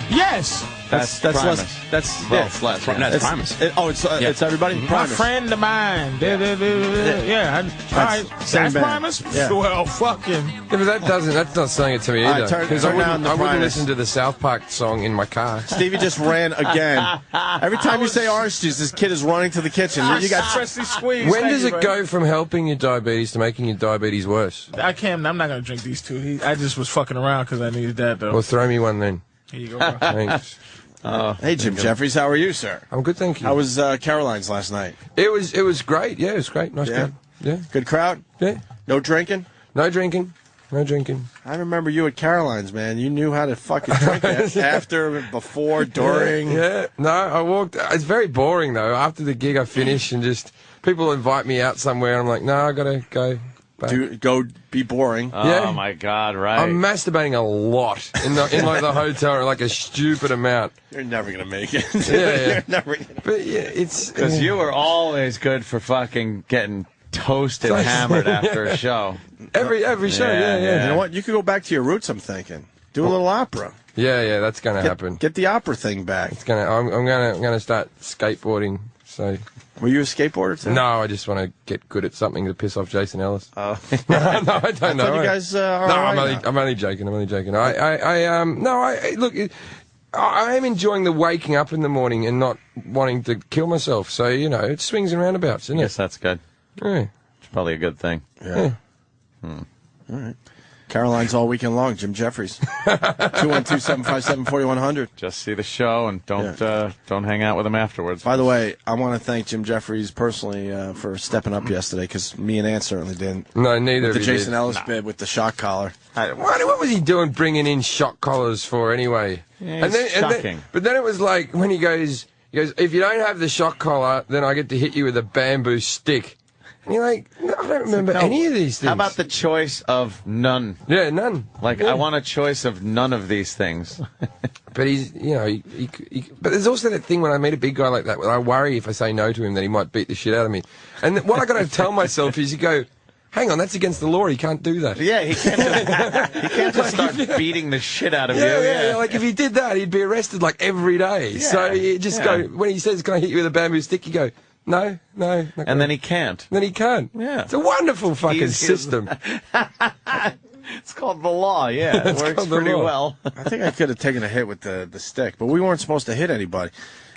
Yes. That's Primus. That's Primus. It's everybody. My Primus. friend of mine. Yeah. All right. same That's band. Primus? Yeah. Well, fucking. Yeah, but that's not saying it to me All either. right, turn Because I down the wouldn't Primus. listen to the South Park song in my car. Stevie just ran again. Every time you say orange juice, this kid is running to the kitchen. You got freshly squeezed. When Thank does you, it bro. go from helping your diabetes to making your diabetes worse? I can't. I'm not gonna drink these two. I just was fucking around because I needed that though. Well, throw me one then. Here you go, bro. Thanks. Hey, Jim Jefferies, how are you, sir? I'm good, thank you. How was Caroline's last night? It was great. Yeah, it was great. Nice crowd. Yeah. Good crowd? Yeah. No drinking? No drinking. No drinking. I remember you at Caroline's, man. You knew how to fucking drink it. After, before, during. Yeah. No, I walked. It's very boring, though. After the gig, I finish and just people invite me out somewhere. And I'm like, no, I got to go back. Go be boring. Oh, my God, right. I'm masturbating a lot in like the hotel, like a stupid amount. You're never going to make it. Yeah. You're never gonna... But yeah, it's... Because you were always good for fucking getting toasted, hammered after a show. Every show, yeah. You know what? You could go back to your roots, I'm thinking. Do a little opera. Yeah, that's going to happen. Get the opera thing back. I'm gonna start skateboarding. So. Were you a skateboarder too? No, I just want to get good at something to piss off Jason Ellis. Oh. No, I don't know. You guys are no, all right I'm only joking. Look, I am enjoying the waking up in the morning and not wanting to kill myself. So, it swings and roundabouts, isn't it? Yes, that's good. Yeah. It's probably a good thing. Yeah. All right. Caroline's all weekend long. Jim Jefferies. 212-757-4100. Just see the show and don't hang out with him afterwards. By the way, I want to thank Jim Jefferies personally for stepping up yesterday, because me and Ant certainly didn't. No, neither with of the you Jason did. Ellis bid with the shock collar. What was he doing bringing in shock collars for anyway? Yeah, shocking. But then it was like when he goes, if you don't have the shock collar, then I get to hit you with a bamboo stick. And you're like, no, I don't remember any of these things. How about the choice of none? Yeah, none. Like, I want a choice of none of these things. But he's, but there's also that thing when I meet a big guy like that, where I worry if I say no to him that he might beat the shit out of me. And what I got to tell myself is, you go, hang on, that's against the law. He can't do that. Yeah, he can't just start beating the shit out of you. Yeah. Like, if he did that, he'd be arrested, like, every day. Yeah. So you just go, when he says, can I hit you with a bamboo stick, you go, no. And then he can't. Then he can't. Yeah. It's a wonderful fucking system. It's called the law, yeah. It works pretty well. I think I could have taken a hit with the stick, but we weren't supposed to hit anybody.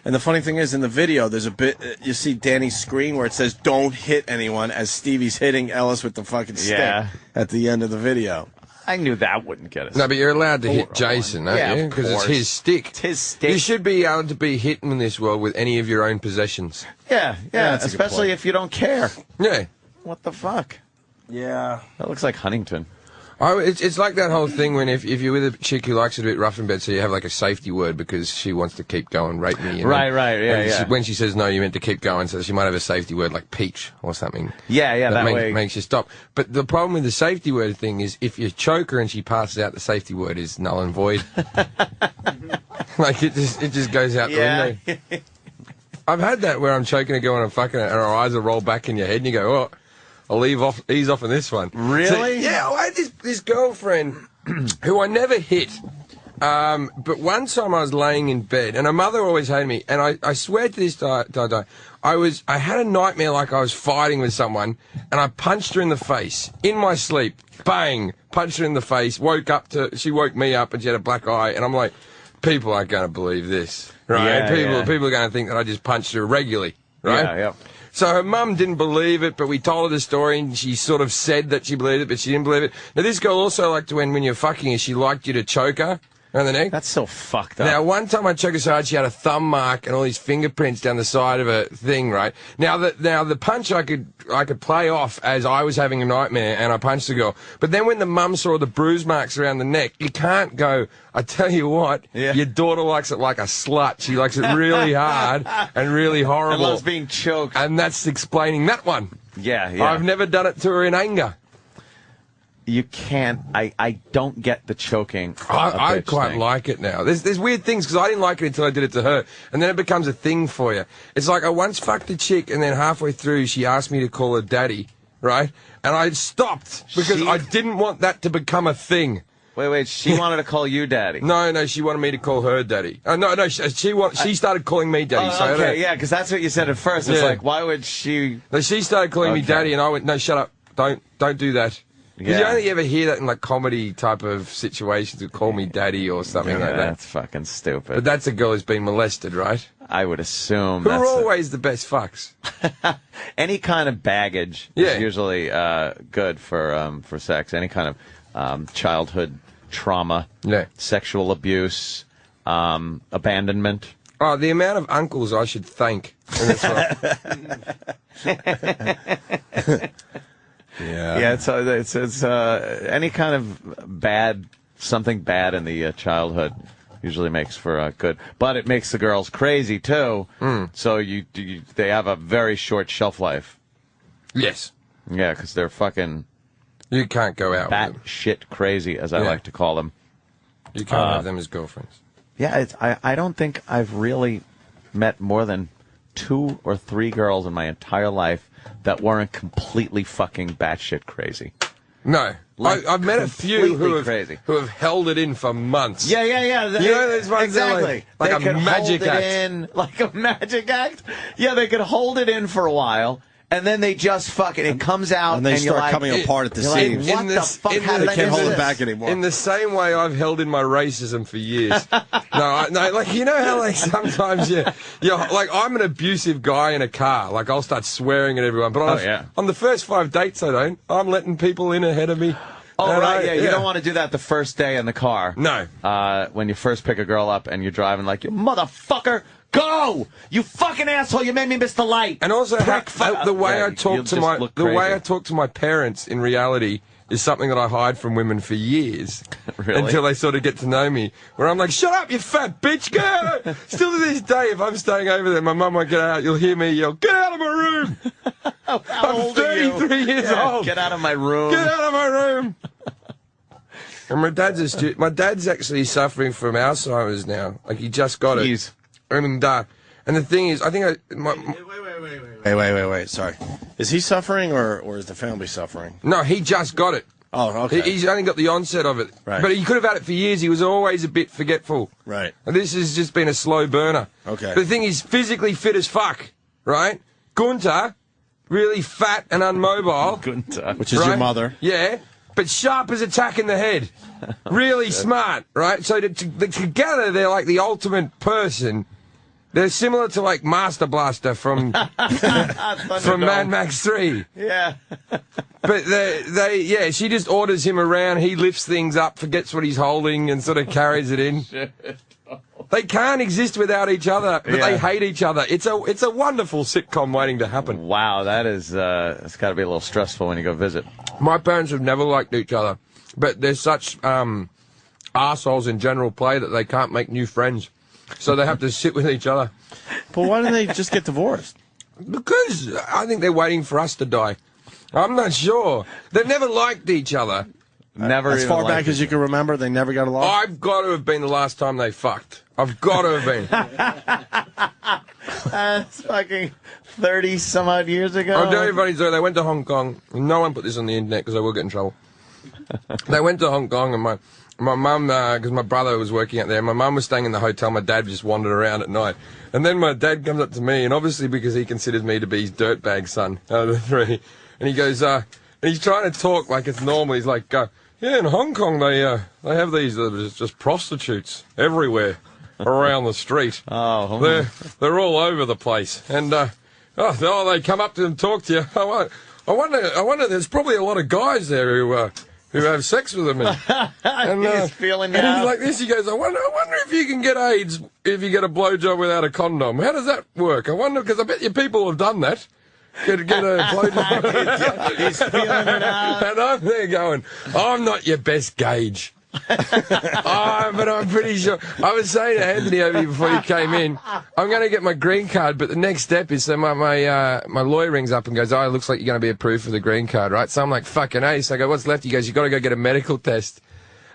And the funny thing is, in the video, there's a bit, you see Danny's screen where it says, don't hit anyone, as Stevie's hitting Ellis with the fucking stick at the end of the video. I knew that wouldn't get us. No, but you're allowed to hit Jason, aren't you? Because it's his stick. It's his stick. You should be able to be hit in this world with any of your own possessions. Yeah, that's a good especially point. if you don't care. Yeah. What the fuck? Yeah. That looks like Huntington. It's like that whole thing when if you're with a chick who likes it a bit rough in bed, so you have like a safety word because she wants to keep going, rape me. Right, yeah. When she says no, you meant to keep going, so she might have a safety word like peach or something. Yeah, that way. Makes you stop. But the problem with the safety word thing is if you choke her and she passes out, the safety word is null and void. Like it just goes out the window. I've had that where I'm choking a girl and I'm fucking her and her eyes will roll back in your head and you go, oh, I'll ease off on this one. Really? So, yeah, I had this girlfriend who I never hit. But one time I was laying in bed, and her mother always hated me, and I swear to this day, I had a nightmare like I was fighting with someone, and I punched her in the face, in my sleep, bang, punched her in the face, she woke me up, and she had a black eye, and I'm like, people aren't going to believe this, right? People are going to think that I just punched her regularly, right? Yeah. So her mum didn't believe it, but we told her the story, and she sort of said that she believed it, but she didn't believe it. Now, this girl also liked to, when you're fucking her, she liked you to choke her around the neck. That's so fucked up. Now, one time I choked her so hard, she had a thumb mark and all these fingerprints down the side of her thing, right? Now, the punch I could play off as I was having a nightmare, and I punched the girl. But then when the mum saw the bruise marks around the neck, you can't go, I tell you what, your daughter likes it like a slut. She likes it really hard and really horrible. And loves being choked. And that's explaining that one. Yeah. I've never done it to her in anger. You can't. I don't get the choking. I quite like it now. There's weird things because I didn't like it until I did it to her, and then it becomes a thing for you. It's like I once fucked a chick, and then halfway through she asked me to call her daddy, right? And I stopped because I didn't want that to become a thing. Wait. She wanted to call you daddy. No, she wanted me to call her daddy. No, she stared calling me daddy. Oh, okay, yeah, because that's what you said at first. It's like, why would she? No, she started calling me daddy, and I went, no, shut up, don't do that. Because you only ever hear that in like comedy type of situations, to call me daddy or something like that. That's fucking stupid. But that's a girl who's been molested, right? I would assume. Who are always the best fucks? Any kind of baggage is usually good for sex. Any kind of childhood trauma, sexual abuse, abandonment. Oh, the amount of uncles I should thank. Yeah, it's any kind of something bad in the childhood usually makes for good, but it makes the girls crazy too. So they have a very short shelf life. Yes. Yeah, because they're fucking. You can't go out bat with them. shit crazy, as I like to call them. You can't have them as girlfriends. Yeah, I don't think I've really met more than 2 or 3 girls in my entire life that weren't completely fucking batshit crazy. No. Like, I've met a few who have held it in for months. Yeah. You know those ones exactly. Like they a magic act. Like a magic act? Yeah, they could hold it in for a while, and then they just fucking, it comes out, and they start coming apart at the seams. Like, what the fuck? How did they can't hold it back anymore. In the same way I've held in my racism for years. No, like, you know how, like, sometimes like, I'm an abusive guy in a car. Like, I'll start swearing at everyone. But on the first 5 dates I don't. I'm letting people in ahead of me. Oh, right, you don't want to do that the first day in the car. No. When you first pick a girl up and you're driving like, you motherfucker, go! You fucking asshole, you made me miss the light. And also, the way I talk to my parents in reality is something that I hide from women for years. Really? Until they sort of get to know me. Where I'm like, shut up, you fat bitch, get out! Still to this day, if I'm staying over there, my mum won't get out, you'll hear me yell, get out of my room! I'm 33 years old. Get out of my room. Get out of my room! And my dad's actually suffering from Alzheimer's now. Like, he just got it. And the thing is, I think Wait. Sorry. Is he suffering or is the family suffering? No, he just got it. Oh, okay. He's only got the onset of it. Right. But he could have had it for years. He was always a bit forgetful. Right. And this has just been a slow burner. Okay. But the thing is, physically fit as fuck, right? Gunter, really fat and unmobile. Gunter. Which is your mother. Yeah. But sharp as a tack in the head. Really smart, right? So together, they're like the ultimate person. They're similar to, like, Master Blaster from Mad Max 3. Yeah. But she just orders him around, he lifts things up, forgets what he's holding, and sort of carries it in. They can't exist without each other, but they hate each other. It's a wonderful sitcom waiting to happen. Wow, that is, it's got to be a little stressful when you go visit. My parents have never liked each other, but they're such arseholes in general play that they can't make new friends. So they have to sit with each other. But why don't they just get divorced? Because I think they're waiting for us to die. I'm not sure. They've never liked each other. Never. As far back as you can remember, they never got along? I've got to have been the last time they fucked. I've got to have been. That's fucking 30-some-odd years ago. I'll tell you funny story. They went to Hong Kong. No one put this on the internet because I will get in trouble. They went to Hong Kong and my mum, because my brother was working out there, my mum was staying in the hotel, my dad just wandered around at night. And then my dad comes up to me, and obviously because he considers me to be his dirtbag son out of the 3, and he goes, and he's trying to talk like it's normal. He's like, yeah, in Hong Kong they have these just prostitutes everywhere around the street. Oh, they're all over the place. And, they come up to and talk to you. I wonder, there's probably a lot of guys there who have sex with them. And he's feeling and out. he's like this. He goes, I wonder if you can get AIDS if you get a blowjob without a condom. How does that work? I wonder, because I bet you people have done that. Get a blowjob. He's feeling it out. And I'm there going, I'm not your best gauge. But I'm pretty sure. I was saying to Anthony over here before you came in, I'm going to get my green card, but the next step is, so my lawyer rings up and goes, it looks like you're going to be approved for the green card, right? So I'm like, fucking A. So I go, what's left? He goes, you got to go get a medical test.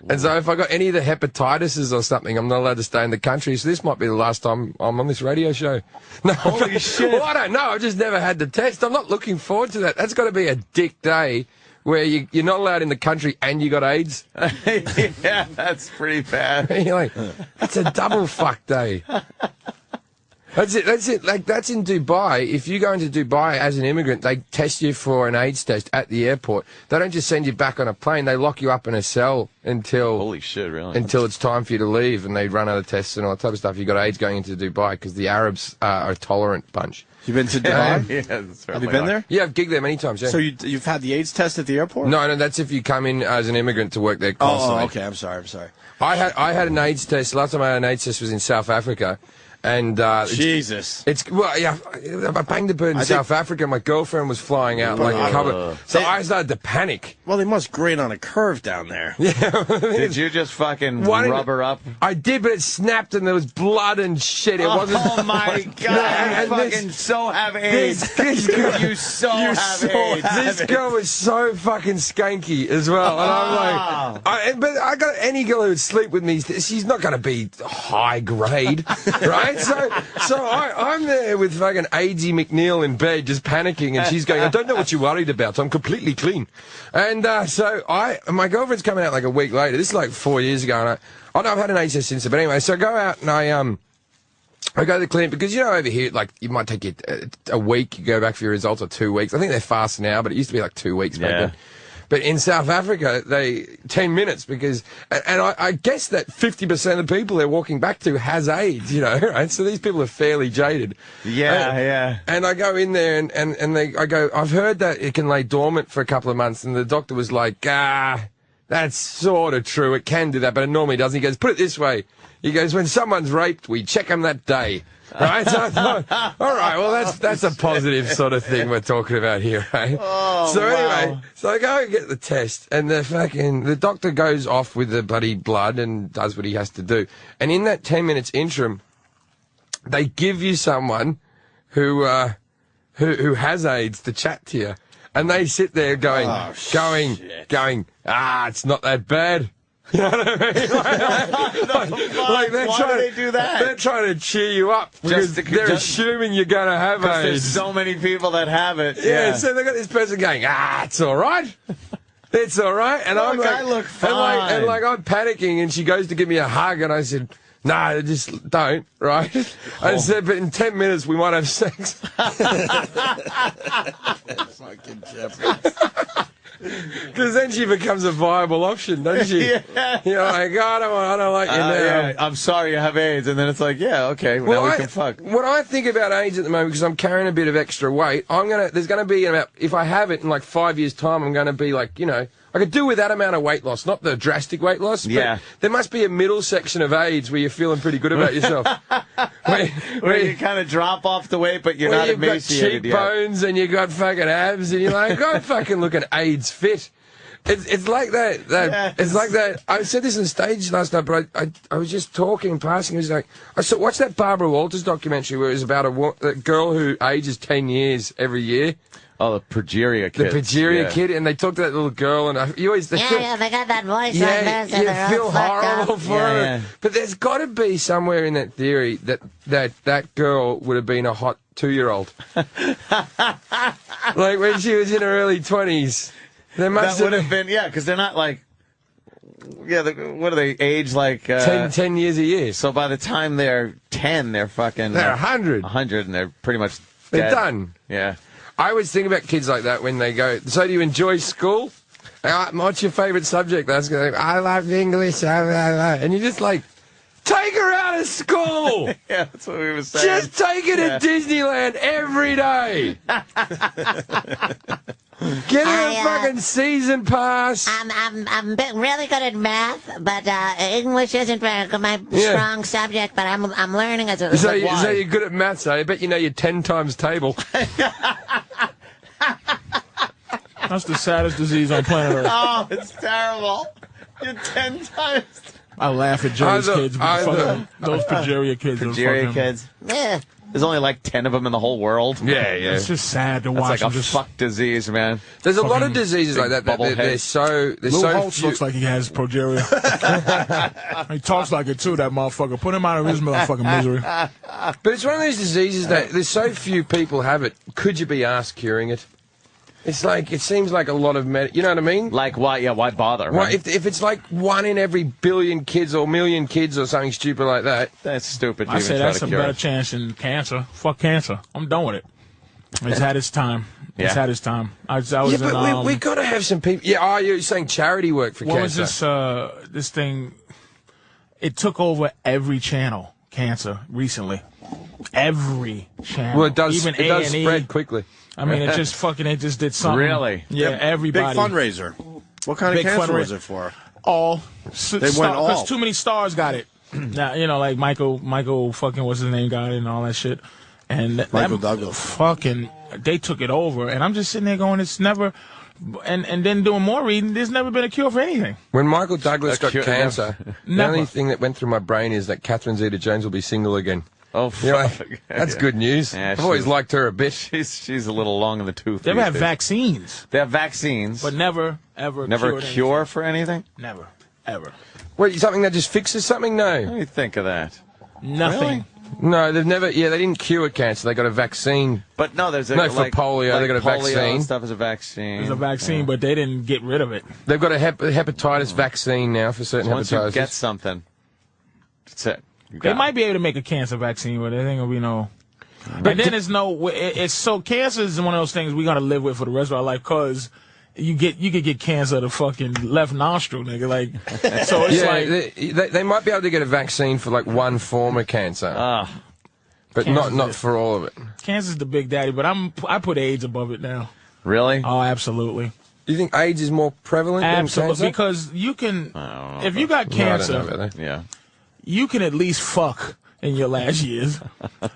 And so if I got any of the hepatitises or something, I'm not allowed to stay in the country. So this might be the last time I'm on this radio show. No, holy shit. Well, I don't know. I've just never had the test. I'm not looking forward to that. That's got to be a dick day where you're not allowed in the country and you got AIDS. Yeah, that's pretty bad. You're like, that's a double fuck day. That's it. Like, that's in Dubai. If you go into Dubai as an immigrant, they test you for an AIDS test at the airport. They don't just send you back on a plane. They lock you up in a cell until... Holy shit, really? Until it's time for you to leave, and they run other tests and all that type of stuff. You got AIDS going into Dubai because the Arabs are a tolerant bunch. You've been to Dubai? Yeah, that's Have you been there? Yeah, I've gigged there many times, yeah. So you've had the AIDS test at the airport? No, that's if you come in as an immigrant to work there constantly. Oh, okay. I'm sorry. I had an AIDS test. Last time I had an AIDS test was in South Africa. And Jesus, well, yeah. I banged a bird in South Africa. My girlfriend was flying out like a cover, so I started to panic. Well, they must grade on a curve down there. Yeah. Did you just fucking rub her up? I did, but it snapped and there was blood and shit. It wasn't. Oh my god! You fucking so have AIDS. This girl, you so have AIDS. This girl was so fucking skanky as well, and I'm like, but I got any girl who would sleep with me. She's not going to be high grade, right? So I'm there with fucking AIDSy McNeil in bed just panicking, and she's going, I don't know what you're worried about. I'm completely clean. And so my girlfriend's coming out like a week later. This is like 4 years ago, and I've had an AIDS test since then. But anyway, so I go out and I go to the clinic because, you know, over here, like, it might take you a week. You go back for your results, or 2 weeks. I think they're fast now, but it used to be like 2 weeks back then. But in South Africa, 10 minutes because, and I guess that 50% of the people they're walking back to has AIDS, you know, right? So these people are fairly jaded. Yeah. And I go in there and I go, I've heard that it can lay dormant for a couple of months. And the doctor was like, that's sort of true. It can do that, but it normally doesn't. He goes, put it this way. He goes, when someone's raped, we check them that day. Right, so I thought, all right, well, that's a positive sort of thing we're talking about here, right? Oh, so anyway, so I go and get the test, and the doctor goes off with the bloody blood and does what he has to do. And in that 10 minutes interim, they give you someone who has AIDS to chat to you, and they sit there going, it's not that bad. You know what I mean? Like they're why do they do that? They're trying to cheer you up because they're assuming you're going to have AIDS. There's so many people that have it. Yeah, so they got this person going, it's all right. It's all right. And I'm like, I look fine. And I'm panicking, and she goes to give me a hug, and I said, no, just don't, right? I said, but in 10 minutes we might have sex. Fucking Jefferies. Because then she becomes a viable option, doesn't she? Yeah. You know, like, I don't like you now. Yeah, I'm sorry you have AIDS. And then it's like, yeah, okay, now we can fuck. What I think about AIDS at the moment, because I'm carrying a bit of extra weight, there's going to be if I have it in like 5 years' time, I'm going to be like, you know, I could do with that amount of weight loss, not the drastic weight loss. But there must be a middle section of AIDS where you're feeling pretty good about yourself. where you kind of drop off the weight, but you're not emaciated yet. You've got cheekbones and you've got fucking abs, and you're like, I'm fucking looking AIDS fit. It's like that. It's like that. I said this on stage last night, but I was just talking, passing. It was like, watch that Barbara Walters documentary where it was about a girl who ages 10 years every year. Oh, the progeria kid. The progeria kid, and they talked to that little girl, and they got that voice like that. So you feel horrible for her. Yeah. But there's got to be somewhere in that theory that girl would have been a hot 2-year-old. Like when she was in her early 20s. There must would have been, because they're not like, what do they age like? 10 years a year. So by the time they're 10, they're fucking... They're 100. 100, and they're pretty much They're dead. done. Yeah. I always think about kids like that when they go, so do you enjoy school? What's your favourite subject? I love English. And you're just like, take her out of school. Yeah, that's what we were saying. Just take her to Disneyland every day. Get her a fucking season pass. I'm really good at math, but English isn't my strong subject. But I'm learning as a. So you're good at maths, I bet you know your 10 times table. That's the saddest disease on planet Earth. Oh, it's terrible. You're 10 times. I laugh at Jerry's kids. Those progeria kids. Progeria kids. Yeah. There's only like 10 of them in the whole world. Yeah. It's just sad to watch. It's like a fuck disease, man. There's a lot of diseases like that. They're so Holtz looks like he has progeria. He talks like it too, that motherfucker. Put him out of his motherfucking misery. But it's one of those diseases that there's so few people have it. Could you be asked curing it? It's like, it seems like a lot of you know what I mean? Like, why? Yeah, why bother? Well, Right? if it's like 1 in every billion kids or million kids or something stupid like that. That's stupid. To I even say try that's to a cure better it. chance than cancer. Fuck cancer. I'm done with it. It's had its time. It's Yeah. had its time. I was Yeah, in, but we got to have some people. Yeah, you're saying charity work for what cancer. was this thing? It took over every channel, cancer, recently. Every channel. Well, it does. Even It does A&E. spread quickly. I mean, it just did something. Really? Yeah, everybody. Big fundraiser. What kind of Big cancer fundraiser. was it for? All. They went all. Because too many stars got it. Now, you know, like Michael fucking, what's his name, got it and all that shit. And Michael that Douglas. fucking, they took it over. And I'm just sitting there going, it's never, and then doing more reading, there's never been a cure for anything. When Michael Douglas got cure- cancer, the Never. only thing that went through my brain is that Catherine Zeta-Jones will be single again. Oh, You know, fuck. that's Yeah. good news. Yeah, I've always she's- liked her a bit. She's a little long in the tooth. They've these had days. vaccines, They have vaccines, but never, ever never a cured cure for anything. anything. Never, ever. Wait, something that just fixes something? What No. do you think of that? Nothing. No, they've never, they didn't cure cancer. They got a vaccine. But no, there's a No, for like, polio, like they got a polio vaccine. and stuff is a vaccine. There's a vaccine, but they didn't get rid of it. They've got a hepatitis vaccine now for certain Once you hepatitis. get something, that's it. You They got might it. be able to make a cancer vaccine, but I think it'll be no. And then it's no. It's so cancer is one of those things we gotta live with for the rest of our life, cause you could get cancer of the fucking left nostril, nigga. Like, so it's like they might be able to get a vaccine for like one form of cancer, but cancer's not it. for all of it. cancer's the big daddy, but I put AIDS above it now. Really? Oh, absolutely, Do you think AIDS is more prevalent than absolutely, cancer? because you can. don't know If you got No, I don't cancer, know about that. Yeah. you can at least fuck in your last years.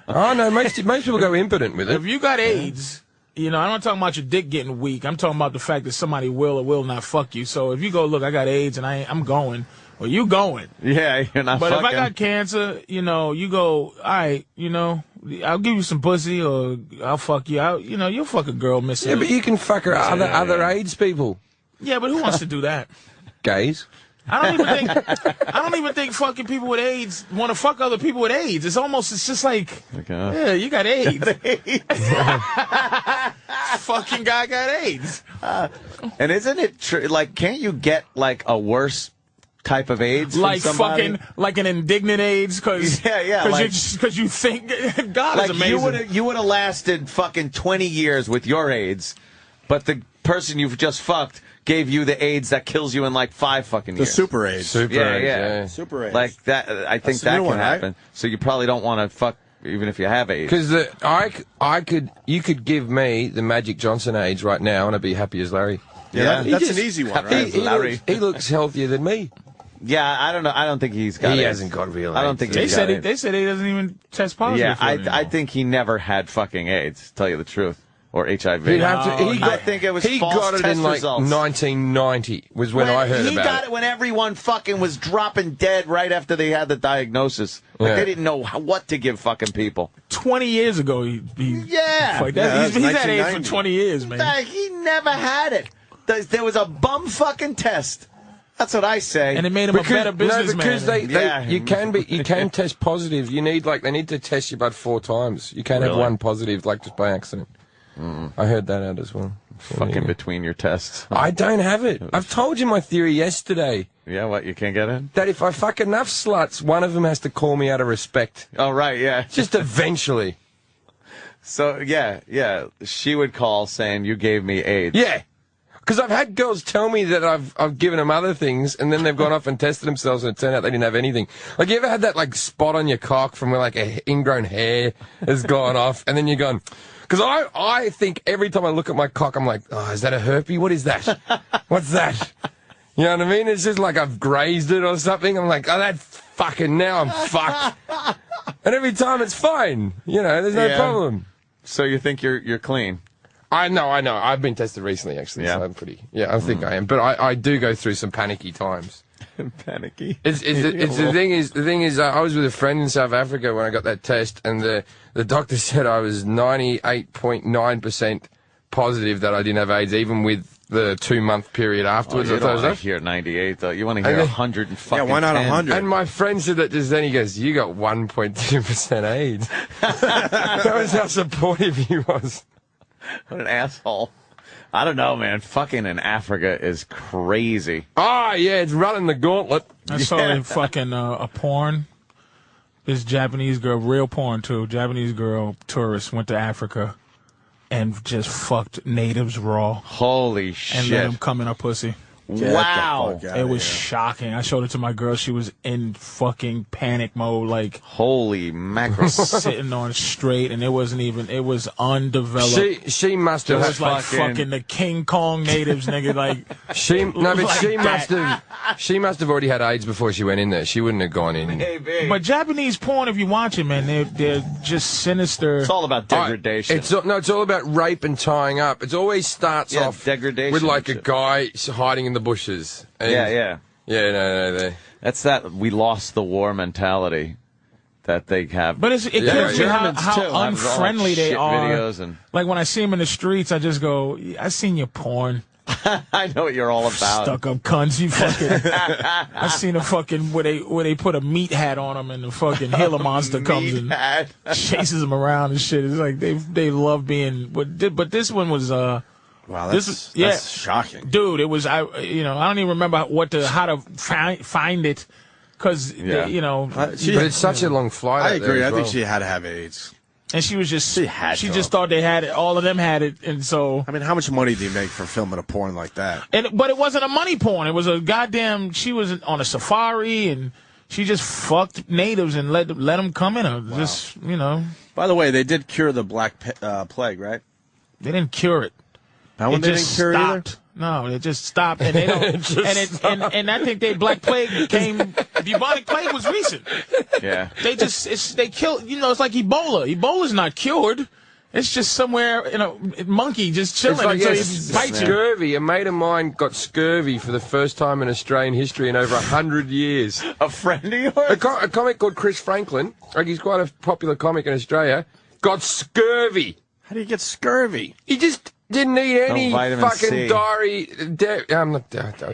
Oh no, most people go impotent with If it. you got AIDS, you know, I'm not talking about your dick getting weak. I'm talking about the fact that somebody will or will not fuck you. So if you go, look, I got AIDS and I'm going, well, you going. Yeah, you're not But fucking. if I got cancer, you know, you go, all right, you know, I'll give you some pussy or I'll fuck you. You'll fuck a girl missing. Yeah, but you can fuck her other AIDS people. Yeah, but who wants to do that? Gays. I don't even think fucking people with AIDS want to fuck other people with AIDS. It's just like, yeah, you got AIDS. Fucking guy got AIDS. And isn't it true? Like, can't you get like a worse type of AIDS? Like from somebody? fucking, like an indignant AIDS, cause you think God is Like amazing. you would have lasted fucking 20 years with your AIDS, but the person you've just fucked gave you the AIDS that kills you in like 5 fucking The years. super AIDS. Yeah. Super AIDS. Like that. I think That's the that new can one, right? happen. So you probably don't want to fuck even if you have AIDS. Because you could give me the Magic Johnson AIDS right now, and I'd be happy as Larry. Yeah, He that's just- an easy one, Happy- right? Larry. He looks healthier than me. Yeah, I don't know. I don't think he's got. He AIDS. hasn't got real I don't AIDS. think They he's said got they said he doesn't even test positive. Yeah, for it anymore. I think he never had fucking AIDS. To tell you the truth, or HIV. He'd have to, I think it was he false got it test in like results. 1990 was when I heard he about got it. it when everyone fucking was dropping dead right after they had the diagnosis. Like Yeah. they didn't know what to give fucking people. 20 years ago, he Yeah. fuck, Yeah, he's had AIDS for 1990. 20 years, man. He never had it. There was a bum fucking test. That's what I say. And it made him a better businessman. because Yeah. you can test positive. You need they need to test your blood 4 times. You can't have Really? one positive like just by accident. I heard that out as well. So, fucking yeah. between your tests. I don't have it. I've told you my theory yesterday Yeah, what, you can't get it? that if I fuck enough sluts, one of them has to call me out of respect. Oh, right, yeah. Just eventually. So, yeah, she would call saying you gave me AIDS. Yeah. Because I've had girls tell me that I've given them other things, and then they've gone off and tested themselves, and it turned out they didn't have anything. Like, you ever had that, like, spot on your cock from where, like, a ingrown hair has gone off, and then you're gone... Because I think every time I look at my cock, I'm like, oh, is that a herpes? What is that? What's that? You know what I mean? It's just like I've grazed it or something. I'm like, oh, that's fucking... Now I'm fucked. And every time it's fine. You know, there's no Yeah. problem. So you think you're clean? I know. I've been tested recently, actually, Yeah. so I'm pretty... Yeah, I think I am. But I do go through some panicky times. Panicky. The thing is, I was with a friend in South Africa when I got that test, and the doctor said I was 98.9% positive that I didn't have AIDS, even with the 2-month period afterwards. You I thought don't it was want that. to hear 98, though. You want to hear then- 100 and fucking why not 10. 100? And my friend said that just then. He goes, "You got 1.2% AIDS." That was how supportive he was. What an asshole. I don't know, man. Fucking in Africa is crazy. Oh, yeah, it's running the gauntlet. I saw a fucking a porn. This Japanese girl, real porn too. Japanese girl, tourist, went to Africa and just fucked natives raw Holy shit. and let them come in her pussy. Wow. It was shocking. I showed it to my girl. She was in fucking panic mode, like Holy mackerel. sitting on straight, and it wasn't even. It was undeveloped. She must It have. was like fucking the King Kong natives, nigga. Like She like she must have already had AIDS before she went in there. She wouldn't have gone in. But Japanese porn, if you watch it, man, they're just sinister. It's all about degradation. It's all about rape and tying up. It always starts off degradation with like a shit. guy hiding in the bushes. And Yeah. No. That's that we lost the war mentality that they have. But it kills me Germans, how too, have all unfriendly that they shit are. videos and... Like when I see them in the streets, I just go, "I seen your porn, I know what you're all about. stuck up cunts. You fucking." I seen a fucking where they put a meat hat on them, and the fucking Gila monster comes and chases them around and shit. It's like they love being. But this one was Wow, this that's shocking. dude. It was I don't even remember how to find it because Yeah. But it's such a long flight. I out there agree. as I think well. she had to have AIDS. and she was just She had to. just thought they had it. All of them had it, and so. I mean, how much money do you make for filming a porn like that? But it wasn't a money porn. It was a goddamn. She was on a safari and she just fucked natives and let them come in her. Wow. Just By the way, they did cure the Black Plague, right? They didn't cure it. That one It didn't just cure stopped. either? No, it just stopped, and they don't. and I think Black Plague came. Bubonic plague was recent. Yeah. They killed. It's like Ebola. Ebola's not cured. It's just somewhere monkey just chilling It's like, until he bites you. scurvy. A mate of mine got scurvy for the first time in Australian history in over 100 years. A friend of yours? A comic called Chris Franklin, like he's quite a popular comic in Australia, got scurvy. How do you get scurvy? He just didn't eat any vitamin fucking C.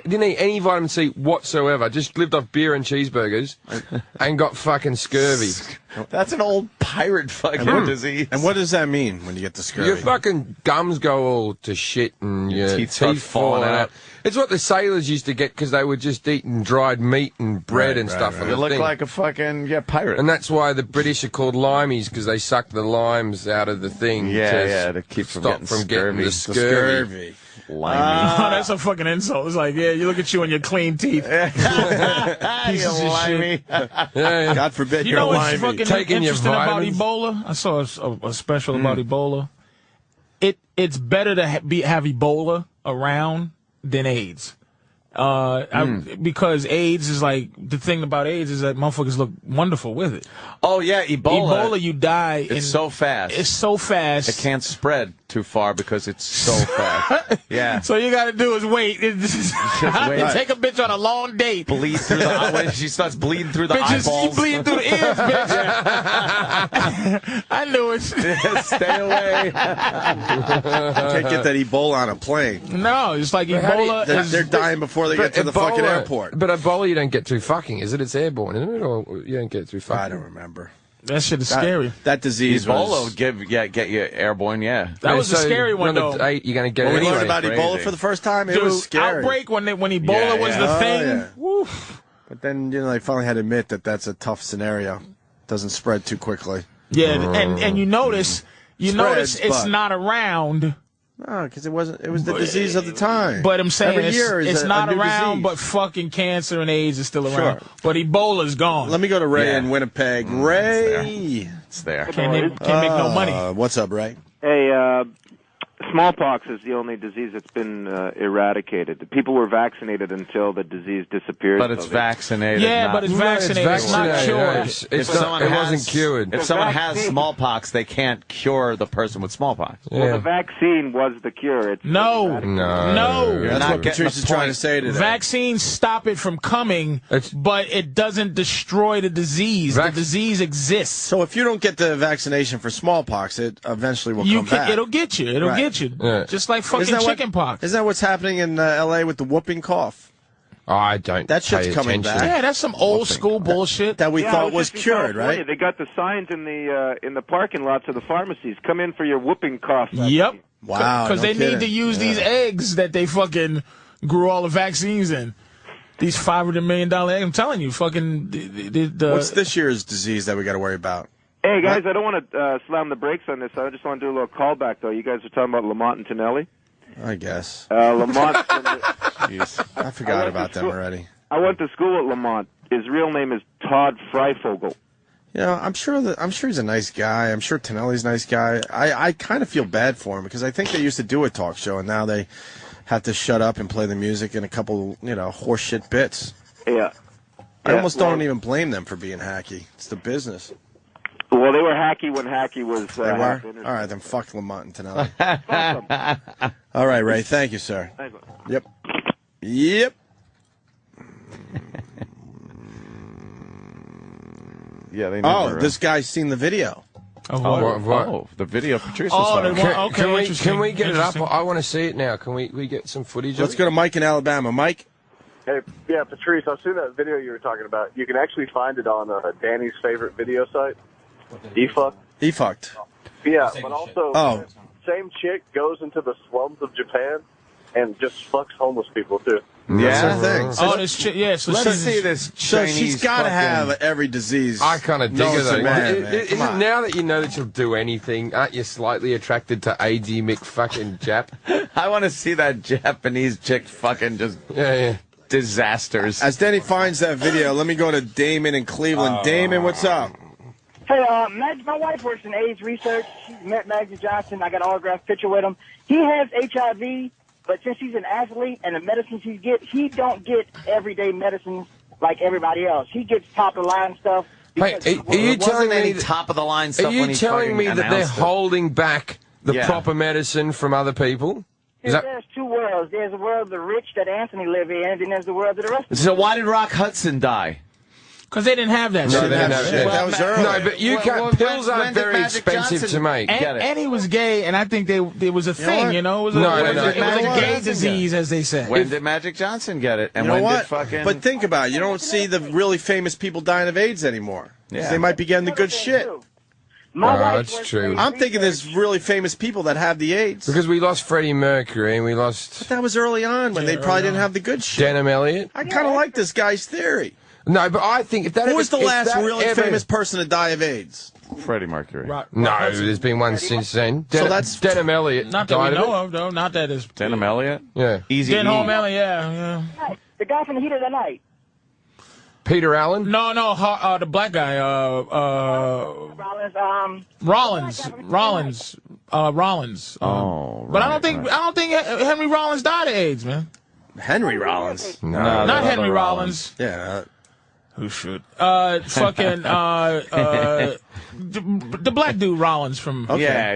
didn't eat any vitamin C whatsoever. Just lived off beer and cheeseburgers and got fucking scurvy. That's an old pirate fucking disease. And what does that mean when you get the scurvy? Your fucking gums go all to shit and your teeth start falling out. It's what the sailors used to get because they were just eating dried meat and bread and stuff. right. on You the look thing. like a fucking pirate. And that's why the British are called limeys, because they suck the limes out of the thing. to keep from stop getting from getting scurvy. the scurvy. Limey. Oh, that's a fucking insult. It's like, yeah, you look at you and your clean teeth. Pieces You of shit. limey. God forbid You you're know what's limey. fucking Taking your interesting about vitamins. Ebola? I saw a special about Ebola. It's better to have Ebola around than AIDS. Because AIDS is like, the thing about AIDS is that motherfuckers look wonderful with it. Oh, yeah, Ebola, you die. It's so fast. It's so fast. It can't spread too far because it's so fast. Yeah. So you gotta do is wait. wait. Take a bitch on a long date. Bleed through the when she starts bleeding through the Bitches, you eyeballs. bleeding through the ears, bitch. I knew it. Stay away. Can't get that Ebola on a plane. No, it's like Ebola. They're dying before they get to the fucking airport. But Ebola you don't get through fucking, is it? It's airborne, isn't it? Or you don't get it through fucking? I don't remember. That shit is scary. That disease Ebola was... would get you airborne, yeah. That was a So scary one, though. You're going to get When it we learned anyway. about Crazy. Ebola for the first time, it Dude, was scary. Outbreak when Ebola was the Oh, thing. yeah. Woof. But then, they finally had to admit that that's a tough scenario. Doesn't spread too quickly. Yeah, and you notice Spreads, it's but- not around. No, because it was the disease of the time. But I'm saying Every year is it's a not new around, disease. but fucking cancer and AIDS is still around. Sure. But Ebola's gone. Let me go to Ray Yeah. in Winnipeg. Ray! It's there. Can't make no money. What's up, Ray? Hey, smallpox is the only disease that's been eradicated. The people were vaccinated until the disease disappeared. But it's so vaccinated. Yeah, not- but it's vaccinated. It's not cured. It wasn't cured. If someone has vaccine- smallpox, they can't cure the person with smallpox. well, the vaccine was the cure. It's No. No. That's not what getting Patrice the is trying to point. say today. Vaccines stop it from coming, It's- but it doesn't destroy the disease. The disease exists. So if you don't get the vaccination for smallpox, it eventually will come back. It'll get you. It'll Right. get you. Yeah. Just like fucking chicken pox. Isn't that what's happening in L.A. with the whooping cough? I don't That shit's pay coming attention. back. Yeah, that's some old school bullshit. That we Yeah, I thought was just in cured, California. right? They got the signs in the parking lots of the pharmacies. Come in for your whooping cough. Yep. Wow. Because no they need kidding. to use these eggs that they fucking grew all the vaccines in. These $500 million eggs. I'm telling you, fucking. What's this year's disease that we got to worry about? Hey, guys, I don't want to slam the brakes on this. I just want to do a little callback, though. You guys are talking about Lamont and Tonelli. I guess. Lamont. Jeez, I forgot about them already. I went to school at Lamont. His real name is Todd Freifogel. You know, I'm sure he's a nice guy. I'm sure Tonelli's a nice guy. I kind of feel bad for him because I think they used to do a talk show and now they have to shut up and play the music and a couple, horseshit bits. Yeah. I almost don't even blame them for being hacky. It's the business. Well, they were hacky when hacky was. They were? All right, then fuck Lamont and Tonelli. All right, Ray. Thank you, sir. Thanks. Yep. Yep. Yeah, they never. This guy's seen the video. Oh, the video Patrice was talking. Can we get it up? I want to see it now. Can we get some footage? Let's go to Mike in Alabama. Mike? Hey, yeah, Patrice, I've seen that video you were talking about. You can actually find it on Danny's favorite video site, eFuck. eFucked. Yeah, but also, same chick goes into the slums of Japan and just fucks homeless people, too. Yeah. That's the thing. This chick, yeah. So Let's see this Chinese. So she's got to have every disease. I kind of dig her, though. Man. Now that you know that she'll do anything, aren't you slightly attracted to AD McFucking Jap? I want to see that Japanese chick fucking just disasters. As Danny finds that video, let me go to Damon in Cleveland. Damon, what's up? Hey, my wife works in AIDS research. She's met Magic Johnson. I got an autographed picture with him. He has HIV, but since he's an athlete and the medicines he don't get everyday medicines like everybody else. He gets top-of-the-line stuff. Hey, are you telling me top-of-the-line stuff? Are you telling me that they're holding back the proper medicine from other people? There's two worlds. There's the world of the rich that Anthony live in, and then there's the world of the rest of So why did Rock Hudson die? Because they didn't have that shit. No, they didn't have shit. That was early. No, but you can't. Pills aren't very expensive to make. And he was gay, and I think it was a thing, It was a gay disease, as they say. When did Magic Johnson get it? And you know when what? did fucking... But think about it. You don't see the really famous people dying of AIDS anymore. Yeah. They might be getting the good shit. That's true. I'm thinking there's really famous people that have the AIDS. Because we lost Freddie Mercury and we lost... But that was early on when they probably didn't have the good shit. Denham Elliott. I kind of like this guy's theory. No, but I think if that... Who was the last really famous person to die of AIDS? Freddie Mercury. No, there's been one since then. So that's Denham Elliott. Not that we know of, though. Not that is... Denham Elliott? Yeah. Easy Denham Elliott, yeah. the guy from the Heat of the Night. Peter Allen? No, the black guy, Rollins. But I don't think Henry Rollins died of AIDS, man. Henry Rollins? No, not Henry Rollins. Yeah. Who should? The black dude Rollins from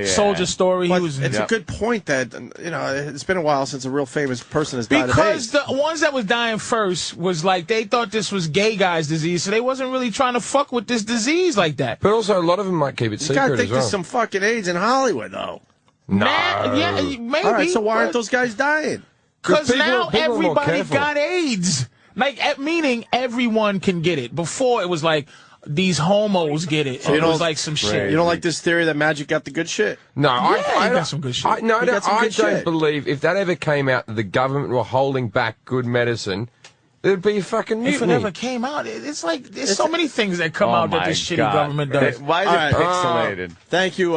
Soldier Story. But he was. It's a good point that it's been a while since a real famous person has died of AIDS. Because the ones that was dying first was like they thought this was gay guy's disease, so they wasn't really trying to fuck with this disease like that. But also, a lot of them might keep it secret as well. You gotta think there's some fucking AIDS in Hollywood, though. No. Yeah, maybe. All right, so why aren't those guys dying? Because now everybody got AIDS. Like, meaning everyone can get it. Before, it was like, these homos get it. So it was like some shit. You don't like this theory that Magic got the good shit? No, I got some good shit. I don't believe if that ever came out that the government were holding back good medicine, it'd be a fucking mutiny. If it ever came out, it's like, there's so many things that come out that this shitty government does. Why is it pixelated? Thank you,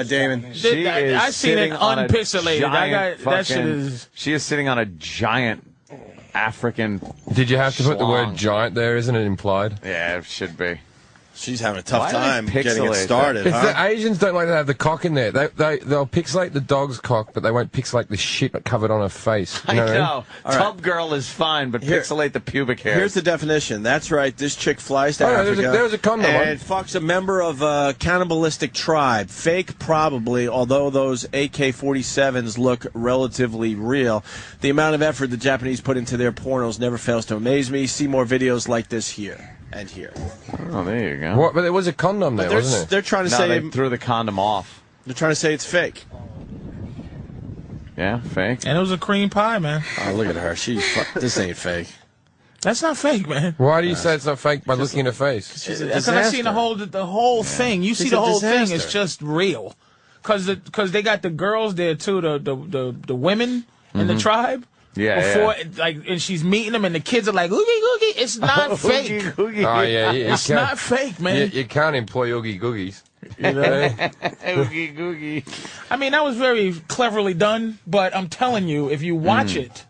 Damon. I seen it unpixelated. That shit is... She is sitting on a giant African... Did you have to put the word giant there? Isn't it implied? Yeah, it should be. She's having a tough time getting it started. If the Asians don't like to have the cock in there, they'll pixelate the dog's cock, but they won't pixelate the shit covered on her face. You know I know. Tub girl is fine, but pixelate the pubic hair. Here's the definition. That's right. This chick flies to Africa. There's a condom and fucks a member of a cannibalistic tribe. Fake, probably, although those AK-47s look relatively real. The amount of effort the Japanese put into their pornos never fails to amaze me. See more videos like this here. And here. Oh, there you go. What? But there was a condom there, wasn't They're trying to say... they threw the condom off. They're trying to say it's fake. Yeah, fake. And it was a cream pie, man. Oh, look at her. This ain't fake. That's not fake, man. Why do you say it's not fake by looking at her face? Because I seen the whole thing. You see the whole thing. It's just real. because they got the girls there too, the women in the tribe. Yeah, and she's meeting them, and the kids are like, oogie, googie. It's not fake. Oogie. Oh, yeah. It's not fake, man. You can't employ oogie googies. You know? Oogie googie. I mean, that was very cleverly done, but I'm telling you, if you watch it,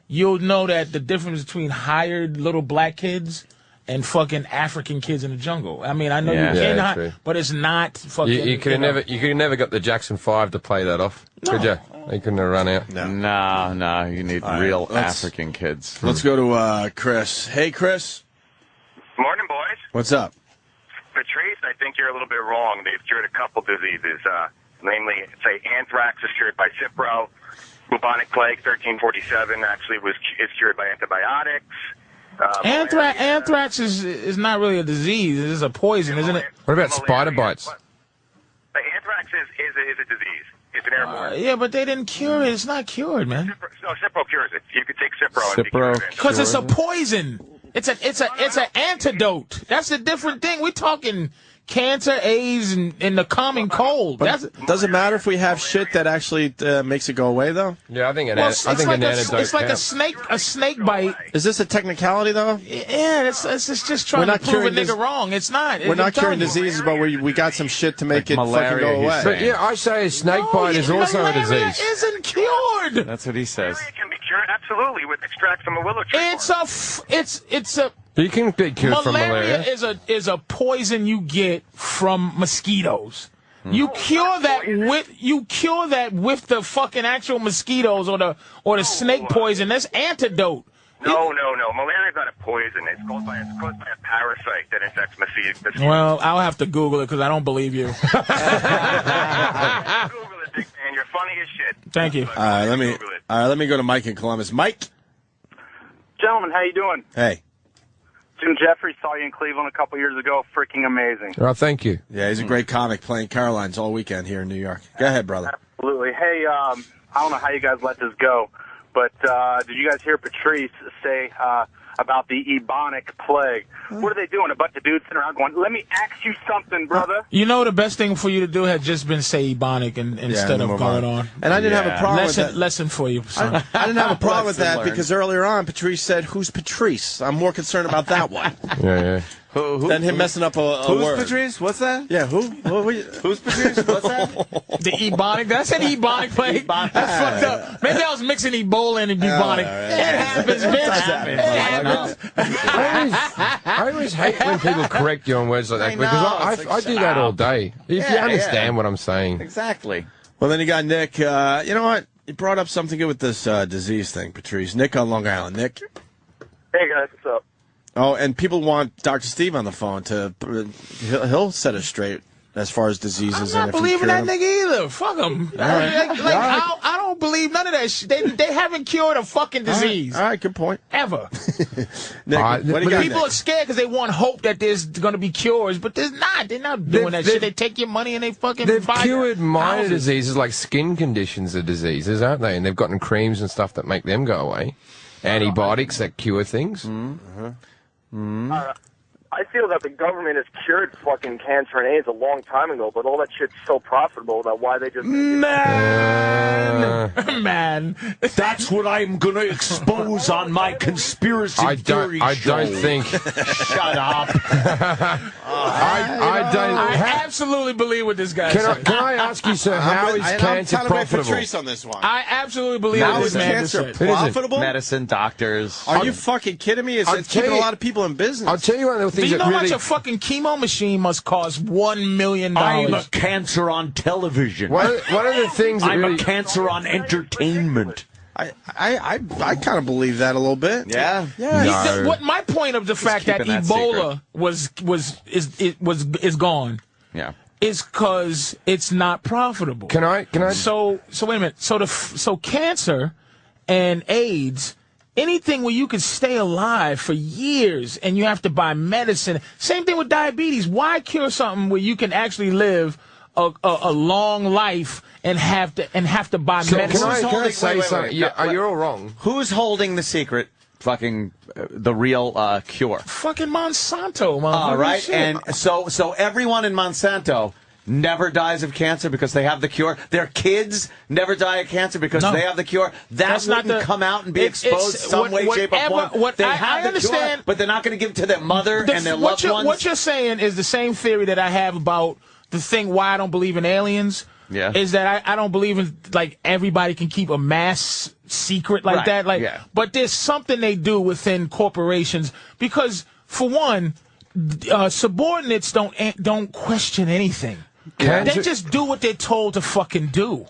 you'll know that the difference between hired little black kids and fucking African kids in the jungle. I mean, I know you cannot, but it's not fucking. You could have never got the Jackson 5 to play that off, could you? They couldn't have run out. No, you need real African kids. Let's go to Chris. Hey, Chris. Morning, boys. What's up? Patrice, I think you're a little bit wrong. They've cured a couple diseases, namely, say, anthrax is cured by Cipro. Bubonic plague, 1347, actually is cured by antibiotics. Anthrax is not really a disease. It is a poison, isn't it? What about spider bites? Anthrax is a disease. It's an airborne. Yeah, but they didn't cure it. It's not cured, man. Cipro cures it. You could take Cipro and be Cipro. cured. Because it's a poison. It's an antidote. That's a different thing. We're talking cancer, AIDS, and the common cold. Does it matter if we have shit that actually makes it go away, though? Yeah, I think an antidote. It's like counts. a snake bite. Is this a technicality, though? Yeah, it's just trying to prove a nigga wrong. It's not. We're not curing diseases, but we got some shit to make it fucking go away. But yeah, I say a snake bite is also a disease. Isn't cured. That's what he says. Malaria can be cured, absolutely, with extract from a willow tree. It's a. You can be cured from malaria. Malaria is a poison you get from mosquitoes. You cure that with the fucking actual mosquitoes or the snake poison. That's antidote. No. Malaria is not a poison. It's caused by a parasite that infects mosquitoes. Well, I'll have to Google it because I don't believe you. Google it, big man. You're funny as shit. Thank you. All right, let me go to Mike in Columbus. Mike. Gentlemen, how you doing? Hey. Jim Jefferies saw you in Cleveland a couple years ago. Freaking amazing. Oh, thank you. Yeah, he's a great comic playing Carolines all weekend here in New York. Go ahead, brother. Absolutely. Hey, I don't know how you guys let this go, but did you guys hear Patrice say about the Ebonic plague? What are they doing? A bunch of dudes sitting around going, let me ask you something, brother. You know, the best thing for you to do had just been say Ebonic instead of going on. And I didn't have a problem with that. Lesson for you, son. I didn't have a problem with that because earlier on, Patrice said, who's Patrice? I'm more concerned about that one. Yeah. Than him messing up a word. Who's Patrice? What's that? Yeah, who? Who's Patrice? What's that? The Ebonic. Did I say Ebonic plague? That's fucked up. Maybe I was mixing Ebola and Ebonic. It happens, bitch. It happens. I always hate when people correct you on words like that because I do that all day. If you understand what I'm saying. Exactly. Well, then you got Nick. You know what? You brought up something good with this disease thing, Patrice. Nick on Long Island. Nick. Hey, guys, what's up? Oh, and people want Dr. Steve on the phone he'll set us straight as far as diseases. I'm not believing that nigga either. Fuck him. I don't believe none of that shit. They haven't cured a fucking disease. All right, good point. Ever. Nick, what do you got, people Nick? are scared because they want hope that there's going to be cures, but there's not. They're not doing that shit. They take your money and they fucking They've buy cured minor houses. diseases like skin conditions are diseases, aren't they? And they've gotten creams and stuff that make them go away. Antibiotics that cure things. I feel that the government has cured fucking cancer and AIDS a long time ago, but all that shit's so profitable that why they just... Man. That's what I'm going to expose on my conspiracy theory show. I don't think... Shut up. I absolutely believe what this guy said. Can I ask you, sir, how is cancer profitable? Patrice on this one. I absolutely believe what this man cancer just said. profitable? Medicine, doctors. Are you fucking kidding me? It's keeping a lot of people in business. I'll tell you one of the things Do you know that how really... much a fucking chemo machine must cost? $1 million. I'm a cancer on television. One of the things that I'm really... a cancer on entertainment. I kind of believe that a little bit. Yeah. No. What my point of the fact that keeping that Ebola is gone. Yeah. Is because it's not profitable. Can I? So wait a minute. So cancer and AIDS, anything where you can stay alive for years and you have to buy medicine. Same thing with diabetes. Why cure something where you can actually live a long life and have to buy medicine? Can I say something? You're all wrong. Who's holding the secret? Fucking the real cure. Fucking Monsanto, man. All right, and so everyone in Monsanto never dies of cancer because they have the cure. Their kids never die of cancer because they have the cure. That's wouldn't come out and be exposed some way, shape, or form. They have the cure, but they're not going to give it to their mother and their loved ones. What you're saying is the same theory that I have about the thing why I don't believe in aliens. Yeah. Is that I don't believe in, like, everybody can keep a mass secret like that. Like, but there's something they do within corporations because, for one, subordinates don't question anything. They just do what they're told to fucking do.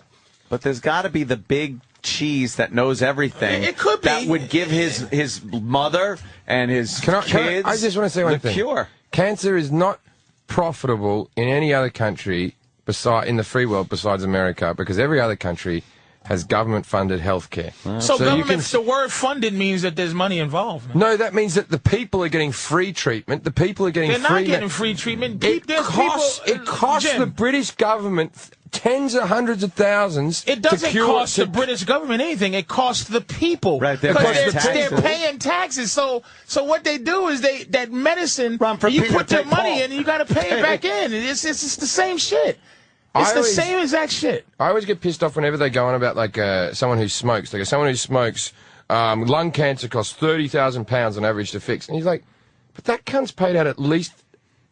But there's got to be the big cheese that knows everything. It could be. That would give his mother and his kids I just want to say one thing. Cure. Cancer is not profitable in any other country in the free world besides America, because every other country has government-funded health care. So the word funded means that there's money involved. Man. No, that means that the people are getting free treatment. The people are getting They're not getting free treatment. It costs the British government tens of hundreds of thousands. It doesn't cost the British government anything. It costs the people. Right, they're paying taxes. So what they do is that medicine, you put their money in and you got to pay it back in. It's the same shit. It's the same exact shit. I always get pissed off whenever they go on about, like, someone who smokes. They go, someone who smokes, lung cancer costs £30,000 on average to fix. And he's like, but that cunt's paid out at least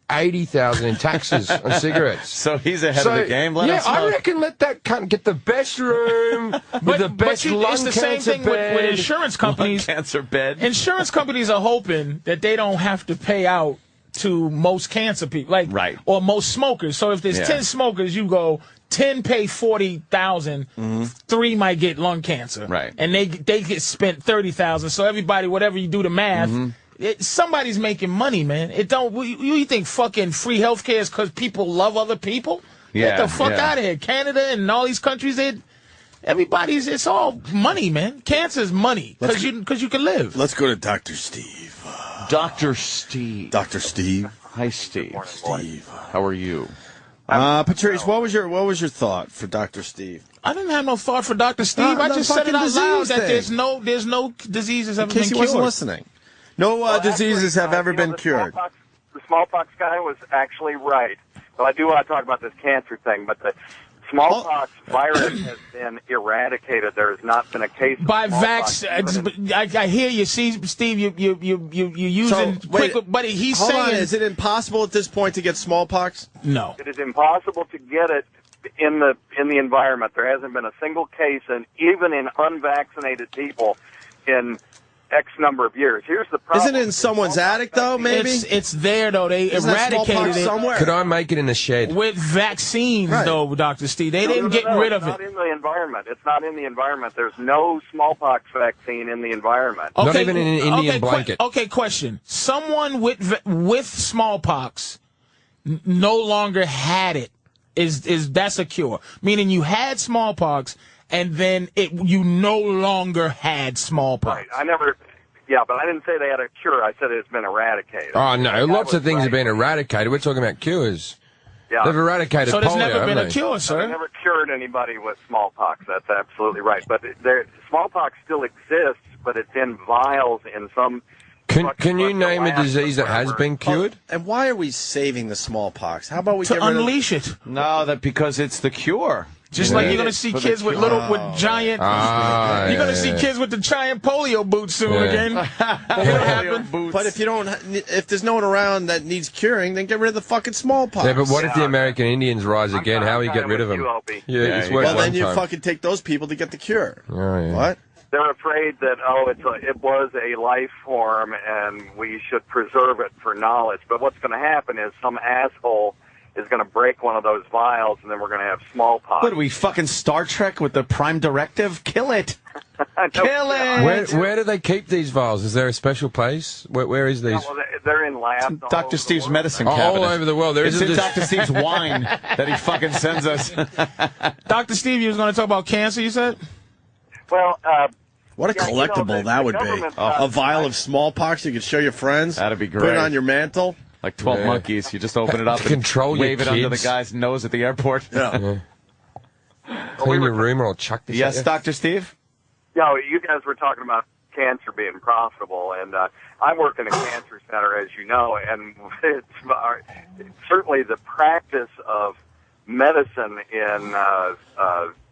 $80,000 in taxes on cigarettes. So he's ahead of the game. I reckon let that cunt get the best room with the best lung cancer bed. It's the same thing with insurance companies. Lung cancer bed. Insurance companies are hoping that they don't have to pay out to most cancer people, or most smokers. So if there's 10 smokers, you go 10 pay 40,000, 3 might get lung cancer, and they get spent 30,000. So everybody, whatever you do the math, somebody's making money, man. It don't. You think fucking free healthcare is because people love other people? Get the fuck out of here. Canada and all these countries, it's all money, man. Cancer is money because you can live. Let's go to Dr. Steve. Dr. Steve. Dr. Steve. Hi, Steve. Steve. How are you? Patrice, what was your thought for Dr. Steve? I didn't have no thought for Dr. Steve. I just said it out loud that there's no diseases ever been cured. In case he wasn't listening. No diseases have ever been cured. The smallpox guy was actually right. Well, I do want to talk about this cancer thing, but the smallpox virus has been eradicated. There has not been a case of by vaccine. I hear you. See, Steve, you using quick, but he's hold saying. On, is it impossible at this point to get smallpox? No. It is impossible to get it in the environment. There hasn't been a single case, and even in unvaccinated people, in X number of years. Here's the problem. Isn't it in someone's attic, though, maybe? It's there, though. They eradicated it somewhere. Could I make it in a shed? With vaccines, though, Dr. Steve. They didn't get rid of it. It's not in the environment. It's not in the environment. There's no smallpox vaccine in the environment. Okay, not even in an Indian blanket. Okay, question. Someone with smallpox no longer had it. Is that's a cure? Meaning you had smallpox, and then you no longer had smallpox. Right. But I didn't say they had a cure. I said it's been eradicated. Oh, no. Lots of things have been eradicated. We're talking about cures. Yeah. They've eradicated polio. So there's never been a cure, sir? They've never cured anybody with smallpox. That's absolutely right. But smallpox still exists, but it's in vials in some... Can you name a disease that has been cured? And why are we saving the smallpox? How about we to get rid unleash it? No, because it's the cure. Just like you're gonna see kids with giant. You're gonna see kids with the giant polio boots soon again. But if there's no one around that needs curing, then get rid of the fucking smallpox. Yeah, but what if the American Indians rise again? How do you get rid of them? Well, then you fucking take those people to get the cure. Oh, yeah. What? They're afraid that it was a life form and we should preserve it for knowledge. But what's going to happen is some asshole is going to break one of those vials, and then we're going to have smallpox. What are we, fucking Star Trek with the Prime Directive? Kill it! Kill it! Where do they keep these vials? Is there a special place? Where is these? Well, they're in labs. Dr. Steve's medicine cabinet. All over the world. It's in Dr. Steve's wine that he fucking sends us. Dr. Steve, you was going to talk about cancer, you said? Well, what a collectible that would be. A vial of smallpox you could show your friends. That'd be great. Put it on your mantle. Like 12 monkeys. You just open it up and wave it under the guy's nose at the airport. Yeah. Clean your room or I'll chuck this. Yes, Dr. Steve? Yeah, you guys were talking about cancer being profitable, and I work in a cancer center, as you know, and it's certainly the practice of medicine in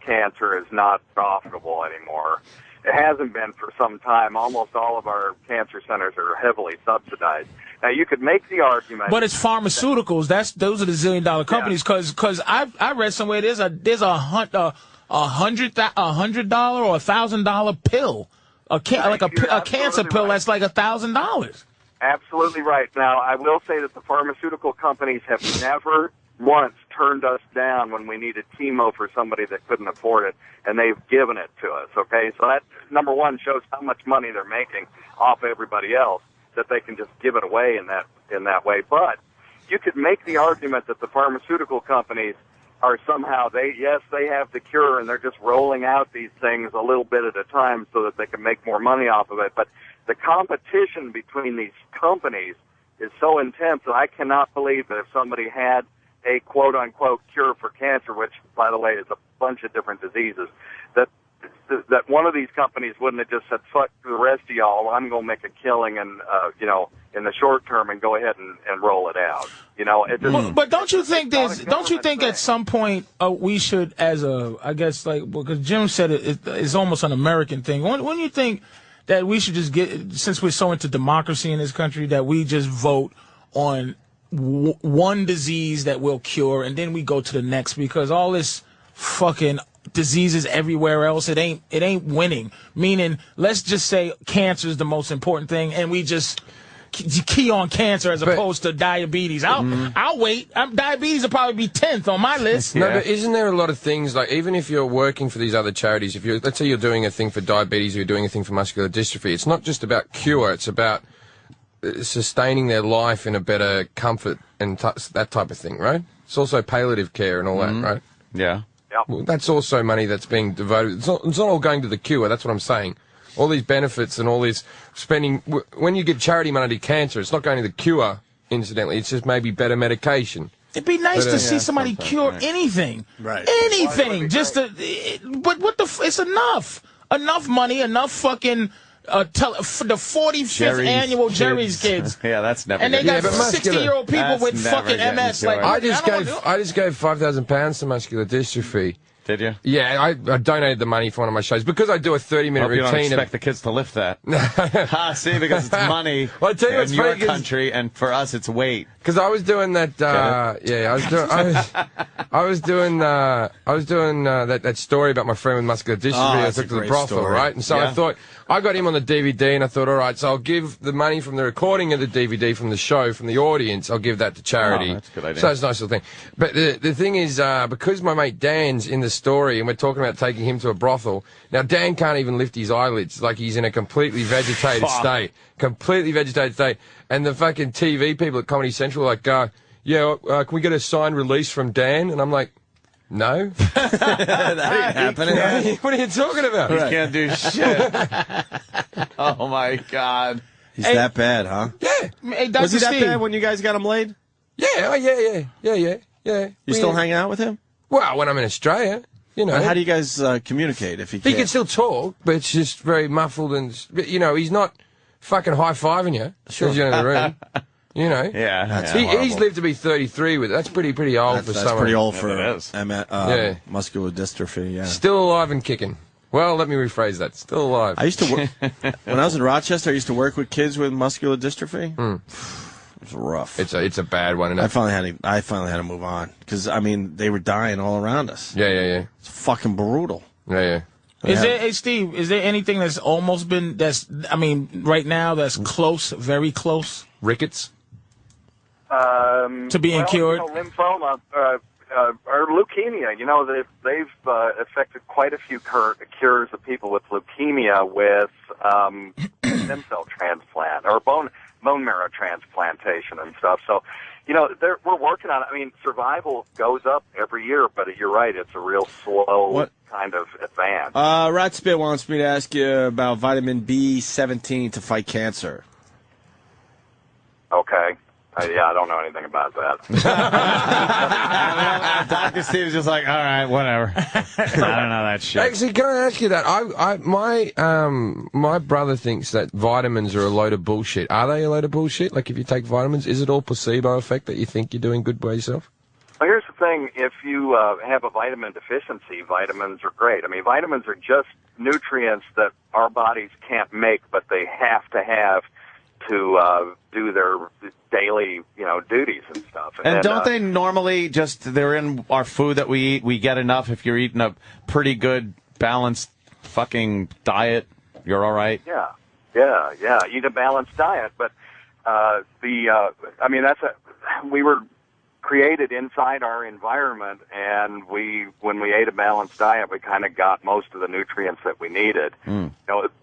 cancer is not profitable anymore. It hasn't been for some time. Almost all of our cancer centers are heavily subsidized. Now, you could make the argument, but it's pharmaceuticals. Those are the $1 zillion companies. Because I read somewhere there's a $100 or $1,000 pill, a cancer pill that's like $1,000. Absolutely right. Now, I will say that the pharmaceutical companies have never once turned us down when we needed chemo for somebody that couldn't afford it, and they've given it to us. Okay, so that number one shows how much money they're making off everybody else, that they can just give it away in that way. But you could make the argument that the pharmaceutical companies are somehow they have the cure and they're just rolling out these things a little bit at a time so that they can make more money off of it. But the competition between these companies is so intense that I cannot believe that if somebody had a quote-unquote cure for cancer, which, by the way, is a bunch of different diseases, that one of these companies wouldn't have just said, fuck the rest of y'all, I'm going to make a killing and, in the short term and go ahead and roll it out. But don't you think at some point we should, because Jim said it's almost an American thing. When you think that we should just since we're so into democracy in this country, that we just vote on one disease that will cure and then we go to the next, because all this fucking diseases everywhere else, it ain't winning. Meaning, let's just say cancer is the most important thing, and we just key on cancer as opposed to diabetes. I'll wait. Diabetes will probably be 10th on my list. No, but isn't there a lot of things, like, even if you're working for these other charities, let's say you're doing a thing for diabetes or you're doing a thing for muscular dystrophy, it's not just about cure, it's about sustaining their life in a better comfort and that type of thing, right? It's also palliative care and all that, right? Yeah. Yep. Well, that's also money that's being devoted. It's not all going to the cure. That's what I'm saying. All these benefits and all this spending. When you give charity money to cancer, it's not going to the cure, incidentally. It's just maybe better medication. It'd be nice to see somebody cure anything. Right. Anything. But it's enough. Enough money, enough fucking... for the 45th annual Jerry's Kids. Yeah, that's never. And they got 60-year-old people with fucking MS. Like, I just gave £5,000 to muscular dystrophy. Did you? Yeah, I donated the money for one of my shows because I do a 30-minute routine. You don't expect the kids to lift that. See, because it's money well, I tell you in your country, and for us, it's weight. Because I was doing that. I was doing that story about my friend with muscular dystrophy. I took to the brothel, right? And so I thought I got him on the DVD, and I thought, all right, so I'll give the money from the recording of the DVD from the show from the audience. I'll give that to charity. Oh, that's a good idea. So it's a nice little thing. But the thing is, because my mate Dan's in the story, and we're talking about taking him to a brothel. Now Dan can't even lift his eyelids, like he's in a completely vegetated state. Completely vegetated state. And the fucking TV people at Comedy Central are like, can we get a signed release from Dan? And I'm like, no. That ain't happening. What are you talking about? He can't do shit. Oh, my God. He's that bad, huh? Yeah. Hey, Dr. Was he that Steve. bad when you guys got him laid? Yeah. You still hang out with him? Well, when I'm in Australia, you know. But how do you guys communicate if he He can't? can still talk, but it's just very muffled and, he's not fucking high-fiving you as you're in the room. You know? Yeah. He's lived to be 33 with it. That's pretty old for someone. That's pretty old for muscular dystrophy, yeah. Still alive and kicking. Well, let me rephrase that. Still alive. I used to work, when I was in Rochester, I used to work with kids with muscular dystrophy. It was rough. It's a bad one. I finally had to move on because they were dying all around us. Yeah. It's fucking brutal. Yeah. Hey Steve, is there anything that's almost been right now that's close, very close? Rickets? To being cured? Lymphoma or leukemia. They've affected quite a few cures of people with leukemia with stem cell transplant or bone marrow transplantation and stuff. So, we're working on it. Survival goes up every year, but you're right, it's a real slow kind of advance. Rat Spit wants me to ask you about vitamin B17 to fight cancer. Okay. I don't know anything about that. Dr. Steve's just like, all right, whatever. I don't know that shit. Actually, can I ask you that? My brother thinks that vitamins are a load of bullshit. Are they a load of bullshit? Like, if you take vitamins, is it all placebo effect that you think you're doing good by yourself? Well, here's the thing. If you have a vitamin deficiency, vitamins are great. I mean, vitamins are just nutrients that our bodies can't make, but they have to have to do their daily, duties and stuff. And don't they normally they're in our food that we eat? We get enough if you're eating a pretty good, balanced fucking diet. You're all right? Yeah. Eat a balanced diet. But we were created inside our environment, and when we ate a balanced diet, we kind of got most of the nutrients that we needed.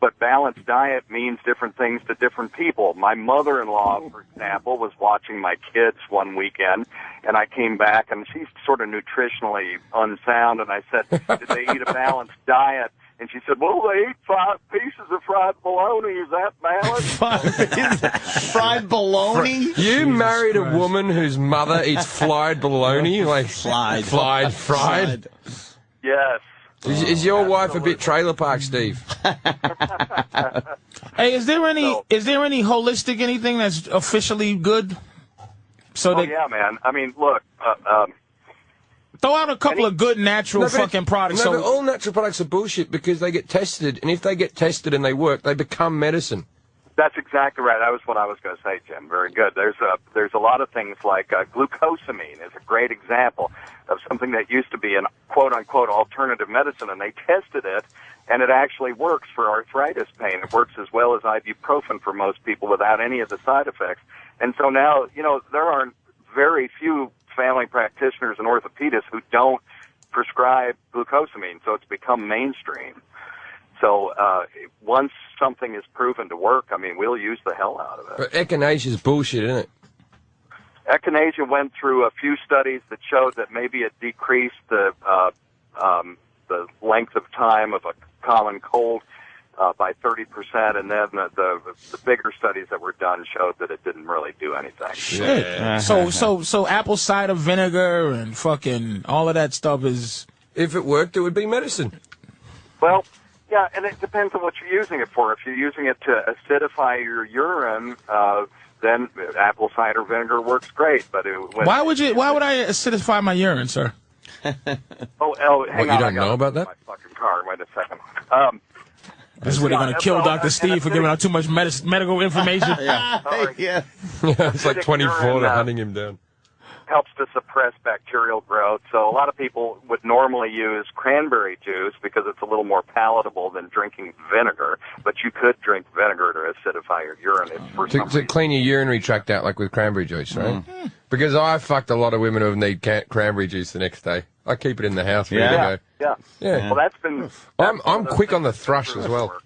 But balanced diet means different things to different people. My mother-in-law, for example, was watching my kids one weekend, and I came back, and she's sort of nutritionally unsound, and I said, did they eat a balanced diet? And she said, well, they eat 5 pieces of fried bologna. Is that balanced? Fried bologna? You married a woman whose mother eats fried bologna? Like fried? Yes. Is your wife a bit trailer park, Steve? Hey, is there any holistic anything that's officially good? Yeah, man. I mean, look, throw out a couple of good natural fucking products. No, but all natural products are bullshit because they get tested, and if they get tested and they work, they become medicine. That's exactly right. That was what I was going to say, Jim. Very good. There's a lot of things like glucosamine is a great example of something that used to be an quote-unquote alternative medicine, and they tested it, and it actually works for arthritis pain. It works as well as ibuprofen for most people without any of the side effects. And so now, there are very few family practitioners and orthopedists who don't prescribe glucosamine, so it's become mainstream. So once something is proven to work, I mean, we'll use the hell out of it. But echinacea is bullshit, isn't it? Echinacea went through a few studies that showed that maybe it decreased the length of time of a common cold by 30%, and then the bigger studies that were done showed that it didn't really do anything. Shit. Yeah. So apple cider vinegar and fucking all of that stuff is... If it worked, it would be medicine. Well, yeah, and it depends on what you're using it for. If you're using it to acidify your urine, then apple cider vinegar works great. But why would I acidify my urine, sir? Hang on. You don't know about that? My fucking car. Wait a second. This is where they're going to kill Dr. Steve for giving out too much medical information. Yeah. It's like 24 to hunting him down. Helps to suppress bacterial growth. So a lot of people would normally use cranberry juice because it's a little more palatable than drinking vinegar. But you could drink vinegar to acidify your urine. To clean your urinary tract out, like with cranberry juice, right? Mm-hmm. Because I fucked a lot of women who need cranberry juice the next day. I keep it in the house ready to go. Yeah. Well, that's been... I'm quick on the thrush as well.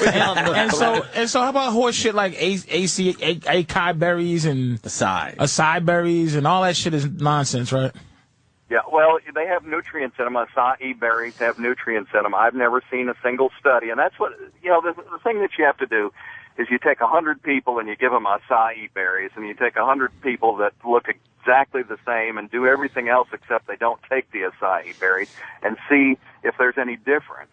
and so how about horse shit like acai berries and acai berries and all that shit is nonsense, right? Yeah, well, they have nutrients in them. Acai berries have nutrients in them. I've never seen a single study, and that's what, the thing that you have to do is you take 100 people and you give them acai berries, and you take 100 people that look exactly the same and do everything else except they don't take the acai berries, and see if there's any difference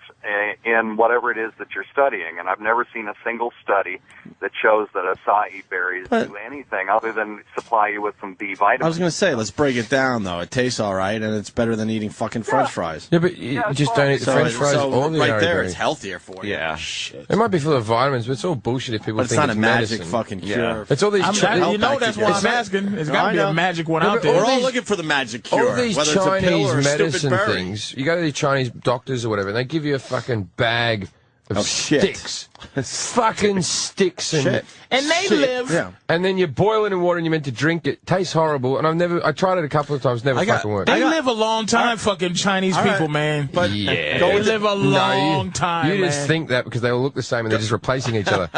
in whatever it is that you're studying. And I've never seen a single study that shows that acai berries do anything other than supply you with some B vitamins. I was going to say, let's break it down, though. It tastes all right, and it's better than eating fucking French fries. Yeah, but you just don't eat the French fries or the right there, berry. it's healthier for you. Yeah. Shit. It might be full of vitamins, but it's all bullshit if people but think it's not a magic medicine. fucking cure. Yeah. It's all these... that's why I'm asking. There's got to be a magic one out there. We're all looking for the magic cure. All these whether Chinese it's a pill or a medicine berry. things, you go to these Chinese doctors or whatever, and they give you a fucking bag of sticks. Fucking sticks and shit. And they live. Yeah. And then you boil it in water and you're meant to drink it. Tastes horrible. And I tried it a couple of times, never fucking worked. They live a long time, fucking Chinese people, man. But yeah. They live a long time, You just think that because they all look the same and they're just replacing each other.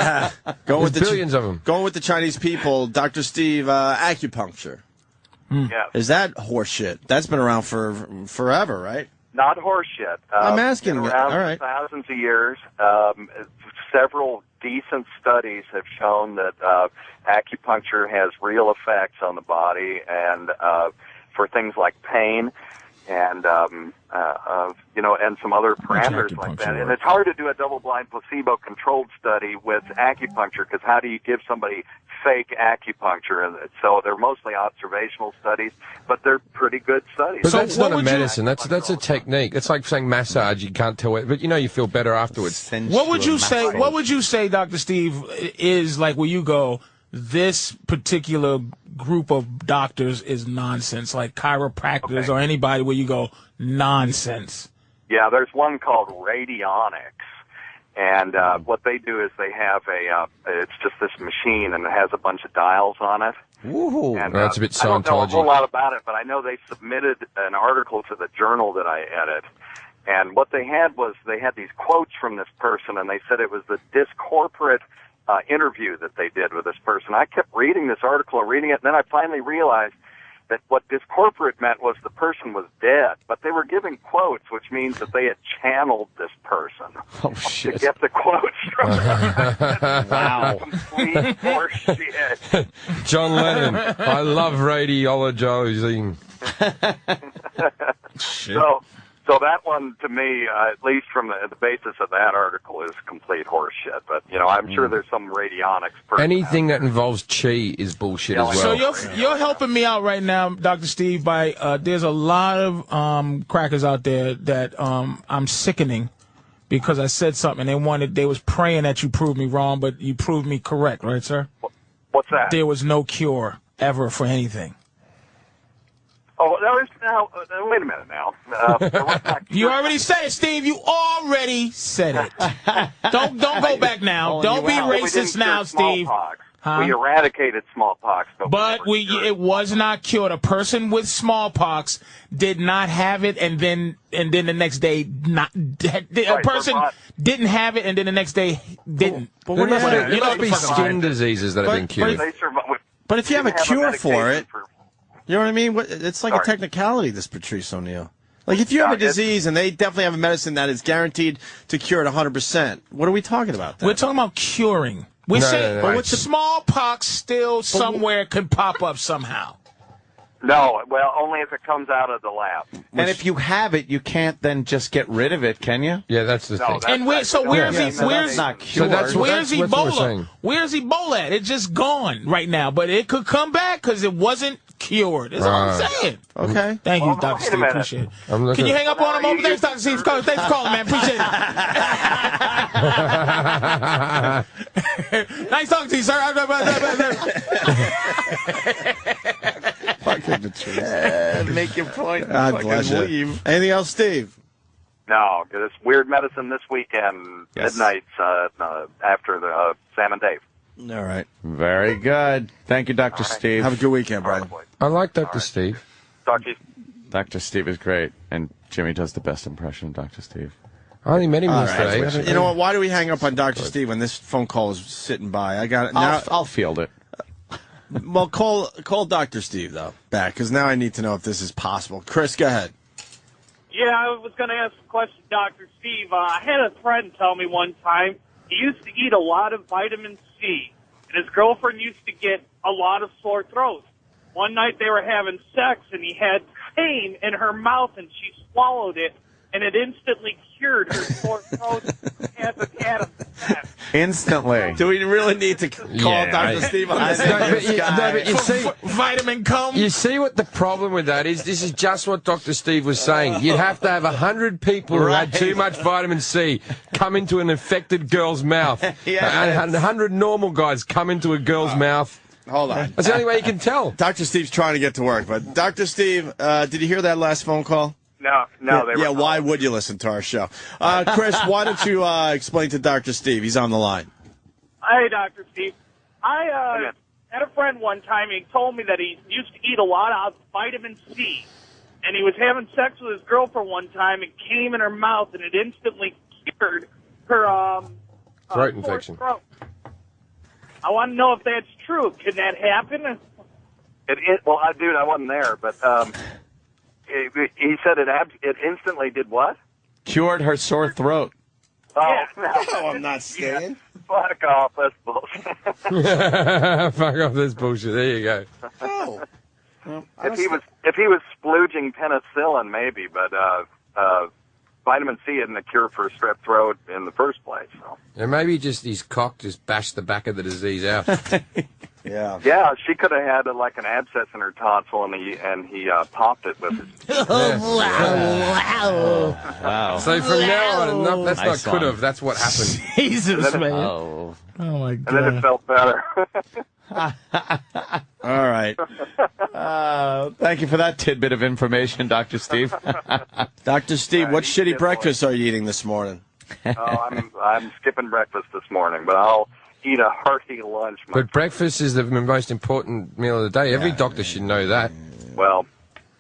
There's billions of them. Going with the Chinese people, Dr. Steve, acupuncture. Yeah. Is that horse shit? That's been around for forever, right? Not horse shit. I'm asking. Been around all right. for thousands of years. Several decent studies have shown that acupuncture has real effects on the body and for things like pain. and and some other parameters like that. And it's hard to do a double-blind placebo-controlled study with acupuncture, because how do you give somebody fake acupuncture? And so they're mostly observational studies, but they're pretty good studies. But that's not a medicine. That's a technique. It's like saying massage. You can't tell it, but you feel better afterwards. What would you say? What would you say, Dr. Steve, is like where you go, this particular group of doctors is nonsense, like chiropractors or anybody where you go, nonsense? Yeah, there's one called radionics, and what they do is they have it's just this machine, and it has a bunch of dials on it. Ooh, and, that's a bit Scientology. I don't know a whole lot about it, but I know they submitted an article to the journal that I edit, and what they had was they had these quotes from this person, and they said it was the discorporate interview that they did with this person. I kept reading this article and reading it, and then I finally realized that what discorporate meant was the person was dead, but they were giving quotes, which means that they had channeled this person to get the quotes from them. Wow. Complete horseshit. John Lennon, I love radiologizing. So that one, to me, at least from the basis of that article, is complete horseshit. But, I'm sure there's some radionics person. Anything that involves chi is bullshit as So well. you're helping me out right now, Dr. Steve, by there's a lot of crackers out there that I'm sickening because I said something. They was praying that you proved me wrong, but you proved me correct, right, sir? What's that? There was no cure ever for anything. Oh, wait a minute now. You already said it, Steve. You already said it. Don't go back now. Don't be racist now, Steve. Huh? We eradicated smallpox. But it was not cured. A person with smallpox did not have it, and then the next day a person didn't have it, and then the next day didn't. But there must be skin diseases that have been cured. But if you have a cure for it. You know what I mean? It's like a technicality, this Patrice O'Neill. Like, if you have a disease and they definitely have a medicine that is guaranteed to cure it 100%, what are we talking about then? We're talking about curing. We're saying but smallpox still somewhere could pop up somehow. No, well, only if it comes out of the lab. And if you have it, you can't then just get rid of it, can you? Yeah, that's the thing. And where's not cured. Where's Ebola? Where's Ebola at? It's just gone right now, but it could come back because it wasn't cured. That's all I'm saying. Okay. Thank you, Dr. Steve. Appreciate it. Can you hang up on him over? Thanks, Dr. Steve. Thanks for calling, man. Appreciate it. Nice talking to you, sir. Make your point. God bless you. Leave. Anything else, Steve? No, it's Weird Medicine this weekend, midnight after the Sam and Dave. All right. Very good. Thank you, Dr. Steve. Have a good weekend, brother. I like Dr. Steve. Talk to you. Dr. Steve is great, and Jimmy does the best impression of Dr. Steve. I only met him yesterday. You know what? Why do we hang up on Dr. Steve when this phone call is sitting by? I got it now. I'll field it. Well, call Dr. Steve, though, back, because now I need to know if this is possible. Chris, go ahead. Yeah, I was going to ask a question, Dr. Steve. I had a friend tell me one time he used to eat a lot of vitamin C, and his girlfriend used to get a lot of sore throats. One night they were having sex, and he had pain in her mouth, and she swallowed it, and it instantly cured her sore throat as a cat of death. Instantly. Do we really need to call Dr. Steve on this? But you see, vitamin cum. You see what the problem with that is? This is just what Dr. Steve was saying. You'd have to have 100 people who had too much vitamin C come into an infected girl's mouth. And 100 normal guys come into a girl's mouth. Hold on. That's the only way you can tell. Dr. Steve's trying to get to work, but Dr. Steve, did you hear that last phone call? No. Why would you listen to our show? Chris, why don't you explain to Dr. Steve? He's on the line. Hey, Dr. Steve. I had a friend one time. He told me that he used to eat a lot of vitamin C, and he was having sex with his girlfriend one time. It came in her mouth, and it instantly cured her throat infection. Throat. I want to know if that's true. Can that happen? Well, dude, I wasn't there, but he said it instantly did what? Cured her sore throat. Oh, yeah. No, I'm not staying. Fuck off, that's bullshit. Fuck off, this bullshit. There you go. Oh. If he was splooging penicillin, maybe, but vitamin C isn't a cure for strep throat in the first place. So. Yeah, maybe just his cock just bashed the back of the disease out. Yeah, she could have had like an abscess in her tonsil, and he popped it with his. Wow. So from now on, no, that's Nice not could song. have. That's what happened. Jesus, man. Oh. Oh, my God. And then it felt better. All right. Thank you for that tidbit of information, Dr. Steve. Dr. Steve, what shitty breakfast are you eating this morning? I'm skipping breakfast this morning, but I'll eat a hearty lunch. But breakfast is the most important meal of the day. Every doctor should know that. Well,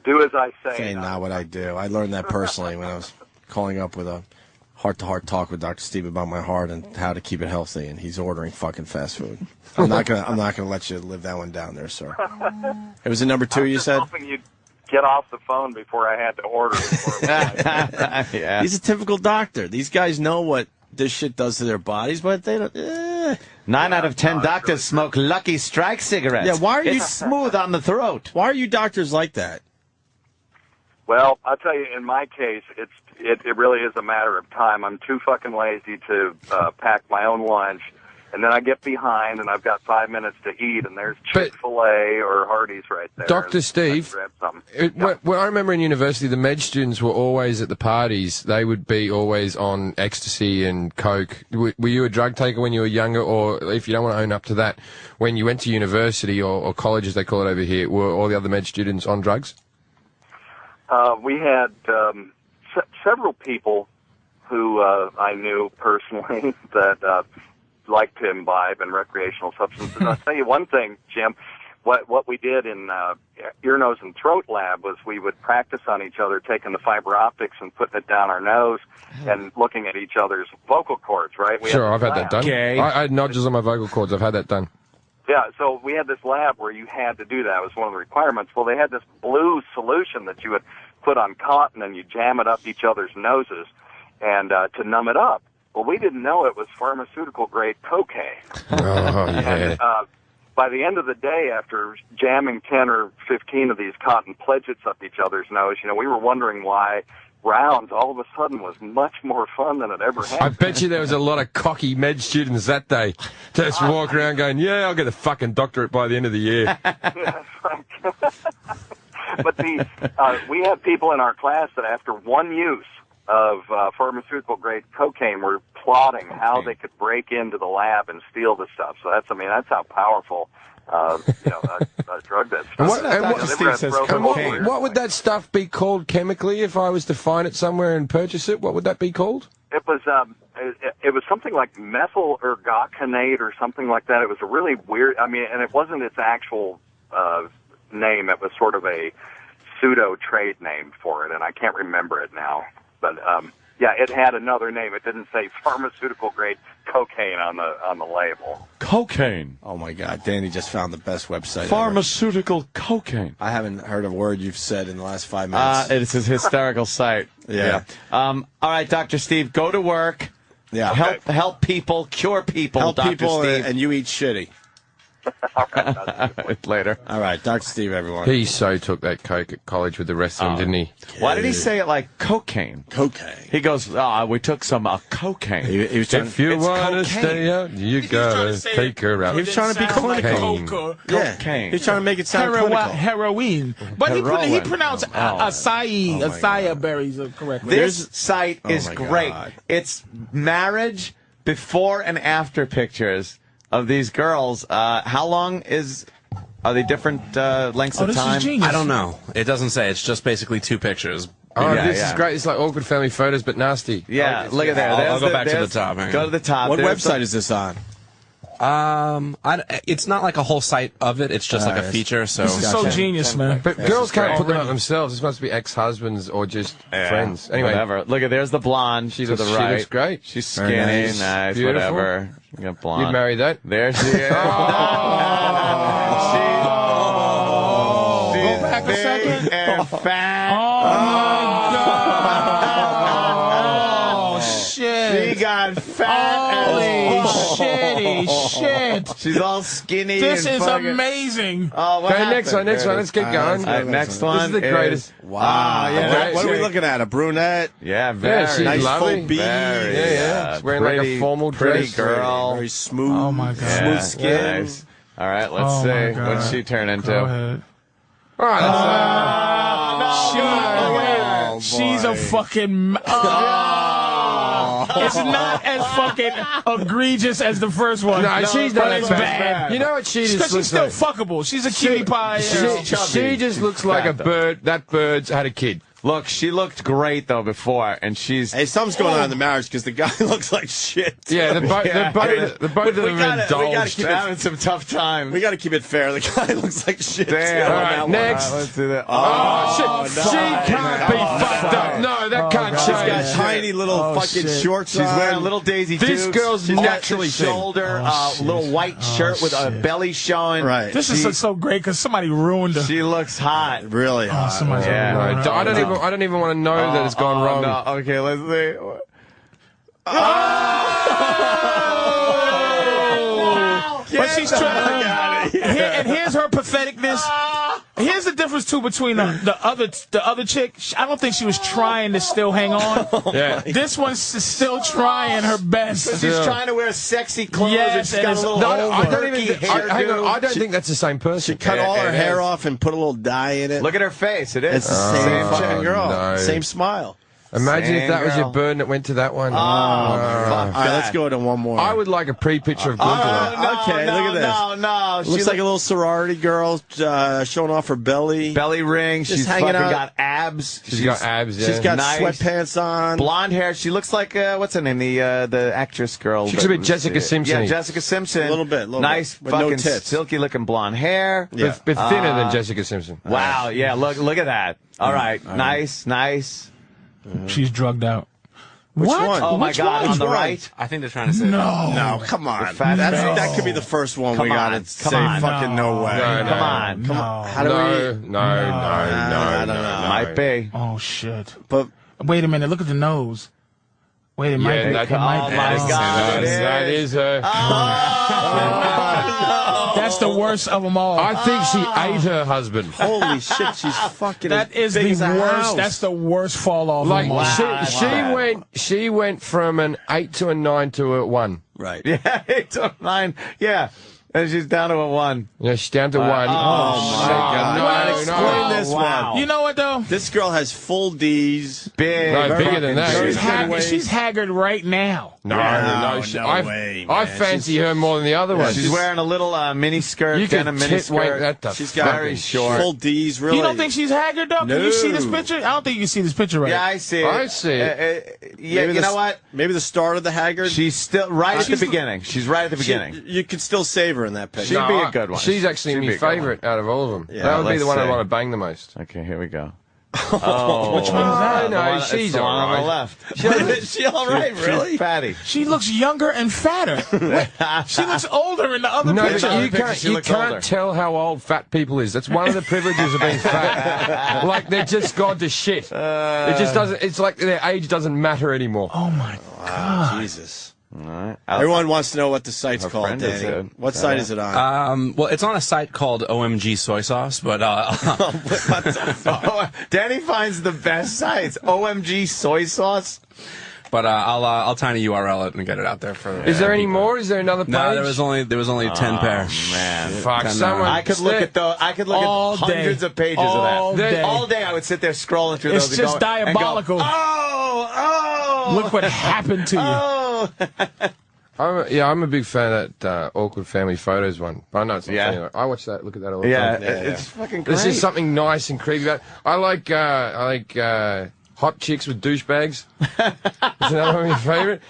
do as I say. Saying not what I do. I learned that personally when I was calling up with a heart-to-heart talk with Dr. Steve about my heart and how to keep it healthy, and he's ordering fucking fast food. I'm not gonna let you live that one down there, sir. It was a number 2, you said? I was hoping you'd get off the phone before I had to order. Yeah. He's a typical doctor. These guys know what this shit does to their bodies, but they don't. 9 out of 10 doctors smoke Lucky Strike cigarettes. Yeah, why are you It's smooth on the throat? Why are you doctors like that? Well, I'll tell you, in my case, it really is a matter of time. I'm too fucking lazy to pack my own lunch, and then I get behind, and I've got 5 minutes to eat, and there's Chick-fil-A or Hardee's right there. Dr. Steve, well, I remember in university, the med students were always at the parties. They would be always on ecstasy and coke. Were you a drug taker when you were younger, or if you don't want to own up to that, when you went to university or college, as they call it over here, were all the other med students on drugs? We had several people who I knew personally that liked to imbibe in recreational substances. I'll tell you one thing, Jim. What we did in ear, nose, and throat lab was we would practice on each other, taking the fiber optics and putting it down our nose and looking at each other's vocal cords, right? Sure, I've had that done. I had nodules on my vocal cords. I've had that done. Yeah, so we had this lab where you had to do that. It was one of the requirements. Well, they had this blue solution that you would put on cotton and you jam it up each other's noses and to numb it up. Well, we didn't know it was pharmaceutical-grade cocaine. Oh, yeah. And, by the end of the day, after jamming 10 or 15 of these cotton pledgets up each other's nose, we were wondering why rounds all of a sudden was much more fun than it ever had. I bet you there was a lot of cocky med students that day. Just walk around going, yeah, I'll get a fucking doctorate by the end of the year. But we had people in our class that after one use of pharmaceutical-grade cocaine were plotting how they could break into the lab and steal the stuff. So that's how powerful a drug that stuff. What would that stuff be called chemically if I was to find it somewhere and purchase it? What would that be called? It was something like methyl ergoconate or something like that. It was a really weird. and it wasn't its actual name. It was sort of a pseudo trade name for it, and I can't remember it now. But it had another name. It didn't say pharmaceutical grade cocaine on the label. Cocaine. Oh my God, Danny just found the best website. Pharmaceutical cocaine. I haven't heard a word you've said in the last 5 minutes. It's a hysterical site. Yeah. All right, Dr. Steve, go to work. Yeah. Help people, cure people. Help Dr. people, Steve. and you eat shitty. All right. Later. All right, Dr. Steve, everyone. He so took that coke at college with the rest of them, didn't he? Why did he say it like cocaine? Cocaine. He goes, we took some cocaine. He was trying, if you want to stay out, you gotta take her out. He was trying to be clinical. Cocaine. He was trying to make it sound clinical. Heroin. But he pronounced acai berries correctly. This site is great. God. It's marriage before and after pictures of these girls. How long are they different lengths of time? Is genius. I don't know. It doesn't say. It's just basically 2 pictures. This is great. It's like awkward family photos, but nasty. Yeah, look at there. I'll go back to the top. Go to the top. What website is this on? It's not like a whole site of it. It's just like a feature. So this is so genius, man. But girls can't put them up themselves. This must be ex-husbands or just friends. Anyway, whatever. Look at there's the blonde. She's to the right. She looks great. She's skinny, nice, beautiful. whatever. You got blonde. You'd marry that? There she is. She's back a big second. and fat. Oh shit! She got fat and Holy shitty shit. She's all skinny. This and is fucking... amazing. Oh, what happened? Next one. Let's keep going. Next one. This is the greatest. Wow. yeah. What are we looking at? A brunette? Yeah, very she's nice lovely. full bead. Yeah. She's wearing like a formal pretty dress. girl. Very smooth. Oh my God. Smooth skin. Nice. All right, let's Oh my see. God. What's she turn into? Go ahead. All right, She's a fucking. It's not as fucking egregious as the first one. No, she's not but as it's bad. bad. You know what she just Because she's looks still like? fuckable. She's a cutie pie. She just looks like a bird. That bird's had a kid. Look, she looked great though before, and she's. Hey, something's going on in the marriage because the guy looks like shit. Yeah, the both of them We gotta indulged. keep They're having some tough times. We got to keep it fair. The guy looks like shit. Damn. too. All right, next. All right, let's do that. Oh, shit. no. She can't be fucked up. No, that can't She's got change. tiny little fucking shorts. She's wearing a little Daisy This Dukes. girl's She's naturally got the shoulder, little white shirt with a belly showing. Right. This is so great because somebody ruined her. She looks hot. Really hot. Somebody's Yeah. ruined her. I don't even want to know that it's gone wrong. No. Okay, let's see. But she's trying. And here's her patheticness. Here's the difference too between the other chick. I don't think she was trying to still hang on. Yeah. This one's still trying her best. She's trying to wear sexy clothes. Yes, and she's got a little I don't quirky even. Hang on, I don't think that's the same person. She cut all her It hair is. off and put a little dye in it. Look at her face. It is. It's the same chick. fucking girl. no. Same smile. Imagine if Same that was your girl. bird and it went to that one. Fuck All right, let's that. go to one more. I would like a pre-picture of Gunther. Okay, look at this. No. Looks like a little sorority girl showing off her belly. belly ring. Just She's hanging fucking out. got abs. She's got abs. Yeah. She's got Nice. sweatpants on. blonde hair. She looks like what's her name? The actress girl. She could be Jessica Simpson. Yeah, Jessica Simpson. A little bit. Nice, bit, but no fucking tits. silky looking blonde hair. Yeah. But thinner than Jessica Simpson. Wow. Yeah. Look at that. All right. Nice. She's drugged out. Which What? one? Oh my Which God! one? On the right. I think they're trying to say No, come on. That could be the first one Come we got on. to Come say on. fucking no way. No, Come on. Come on. How do No, we? no. I don't know. Might be. Oh shit! But Wait a minute. Look at the nose. Wait, it might Yeah, be. that- It might oh be. my God! That is her. That's the worst of them all. I think she ate her husband. holy shit, she's fucking. That is as big the as a worst. house. That's the worst fall off. Like of them all. she went from an 8 to a 9 to a 1. right. Yeah. 8 to 9. Yeah. And she's down to a 1. Yeah, she's down to 1. Oh my God! No, Explain this wow. one. You know what though? This girl has full D's. Big. No, bigger than that. She's haggard right now. No, no way, I man. fancy her more than the other one. She's wearing a little mini skirt, You denim can mini tit wank skirt. that the She's got Very short. full D's. Really. You don't think she's haggard though? Can you see this picture? I don't think you can see this picture right. Yeah, I see it. I see it. Yeah, Maybe you know what? Maybe the start of the haggard. She's still right at the beginning. She's right at the beginning. You could still save her in that picture. She'd be a good one. She's actually She'd be my a good one. favourite out of all of them. Yeah, that would be let's the one I see. want to bang the most. Okay, here we go. Which one is that? No, It's she's the one all on the right. left. Is she all right? Really? She's fatty. She looks younger and fatter. She looks older in the other No, picture. but you can't tell how old fat people is. That's one of the privileges of being fat. Like they're just gone to shit. It just doesn't. It's like their age doesn't matter anymore. Oh my Wow, Jesus. All right. Everyone wants to know what the site's Her called, friend is Danny. good. What site is it on? Well, it's on a site called OMG Soy Sauce, but Oh, Danny finds the best sites. OMG soy sauce. but I'll tiny URL it and get it out there for. Is there any more? Is there another page? No, there was only 10 pair. Man, Fuck, 10, someone. I could look at those. I could look All at hundreds day. of pages All of that. day. All day, I would sit there scrolling through It's those. just and go, diabolical. And go, oh. Look what happened to you. Oh. I'm a big fan of that Awkward Family Photos one. But I know it's not Yeah. funny. I watch that. Look at that all the Yeah, time. it's fucking great. There's just something nice and creepy about it. I like hot chicks with douchebags. That's another one of my favourite.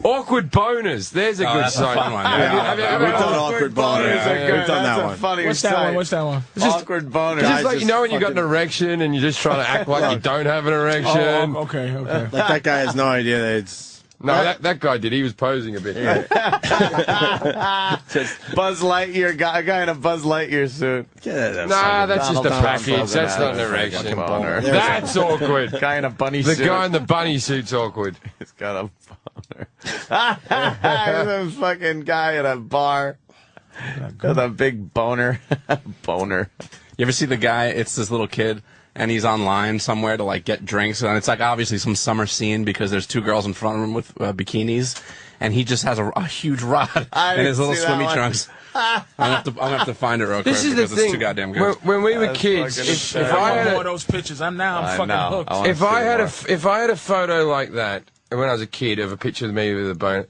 Awkward boners. There's a good that's a site. fun one. Have you ever We've done awkward boners. We've done that one. Funny What's that one? What's that one? Awkward boners. Just like, you know when you got fucking- an erection and you're just trying to act like you don't have an erection. Oh, okay. Like that guy has no idea that it's No, that guy did. He was posing a bit. Just Buzz Lightyear, a guy in a Buzz Lightyear suit. Nah, that's just a package. That's not an erection. That's awkward. Guy in a bunny suit. The guy in the bunny suit's awkward. He's got a boner. There's a fucking guy at a bar with a big boner. Boner. You ever see the guy? It's this little kid, and he's online somewhere to like get drinks, and it's like obviously some summer scene because there's two girls in front of him with bikinis, and he just has a huge rod in his little swimmy trunks. I'm gonna have to find it real quick because it's too goddamn good. When we were kids, if I had more of those pictures, I'm fucking hooked. If I had a photo like that when I was a kid of a picture of me with a bone,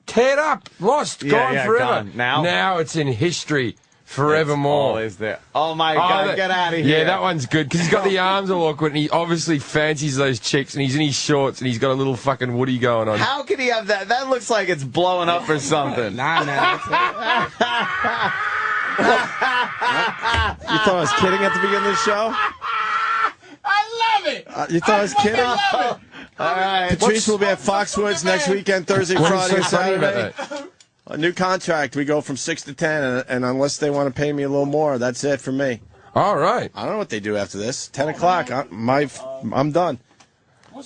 teared up, lost, gone forever. Gone. Now it's in history. Forevermore. Always there. Oh my God, get out of here. Yeah, that one's good because he's got the arms all awkward and he obviously fancies those chicks and he's in his shorts and he's got a little fucking Woody going on. How could he have that? That looks like it's blowing up or something. Nah. You thought I was kidding at the beginning of the show? I love it. You thought I was kidding? I love it. All right. Patrice will be at Foxwoods next weekend, Thursday, Friday, and Saturday. A new contract. We go from 6 to 10, and unless they want to pay me a little more, that's it for me. All right. I don't know what they do after this. 10 o'clock. I'm done.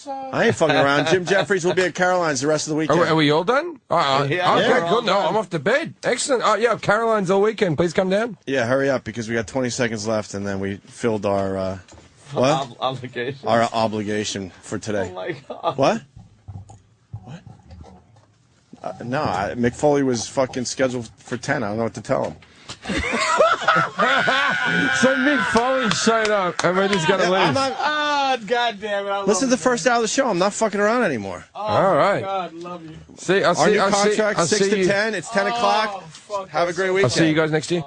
I ain't fucking around. Jim Jefferies will be at Caroline's the rest of the weekend. Are we all done? Okay, good. No, I'm off to bed. Excellent. Caroline's all weekend. Please come down. Yeah, hurry up because we got 20 seconds left, and then we filled our obligation. Our obligation for today. Oh my God. What? No, Mick Foley was fucking scheduled for 10. I don't know what to tell him. So Mick Foley showed up, and we're just going to leave. God damn it. Listen to the first hour of the show. I'm not fucking around anymore. All right. God, love you. Our new contract, 6 to 10. It's 10 o'clock. Have a great weekend. I'll see you guys next year.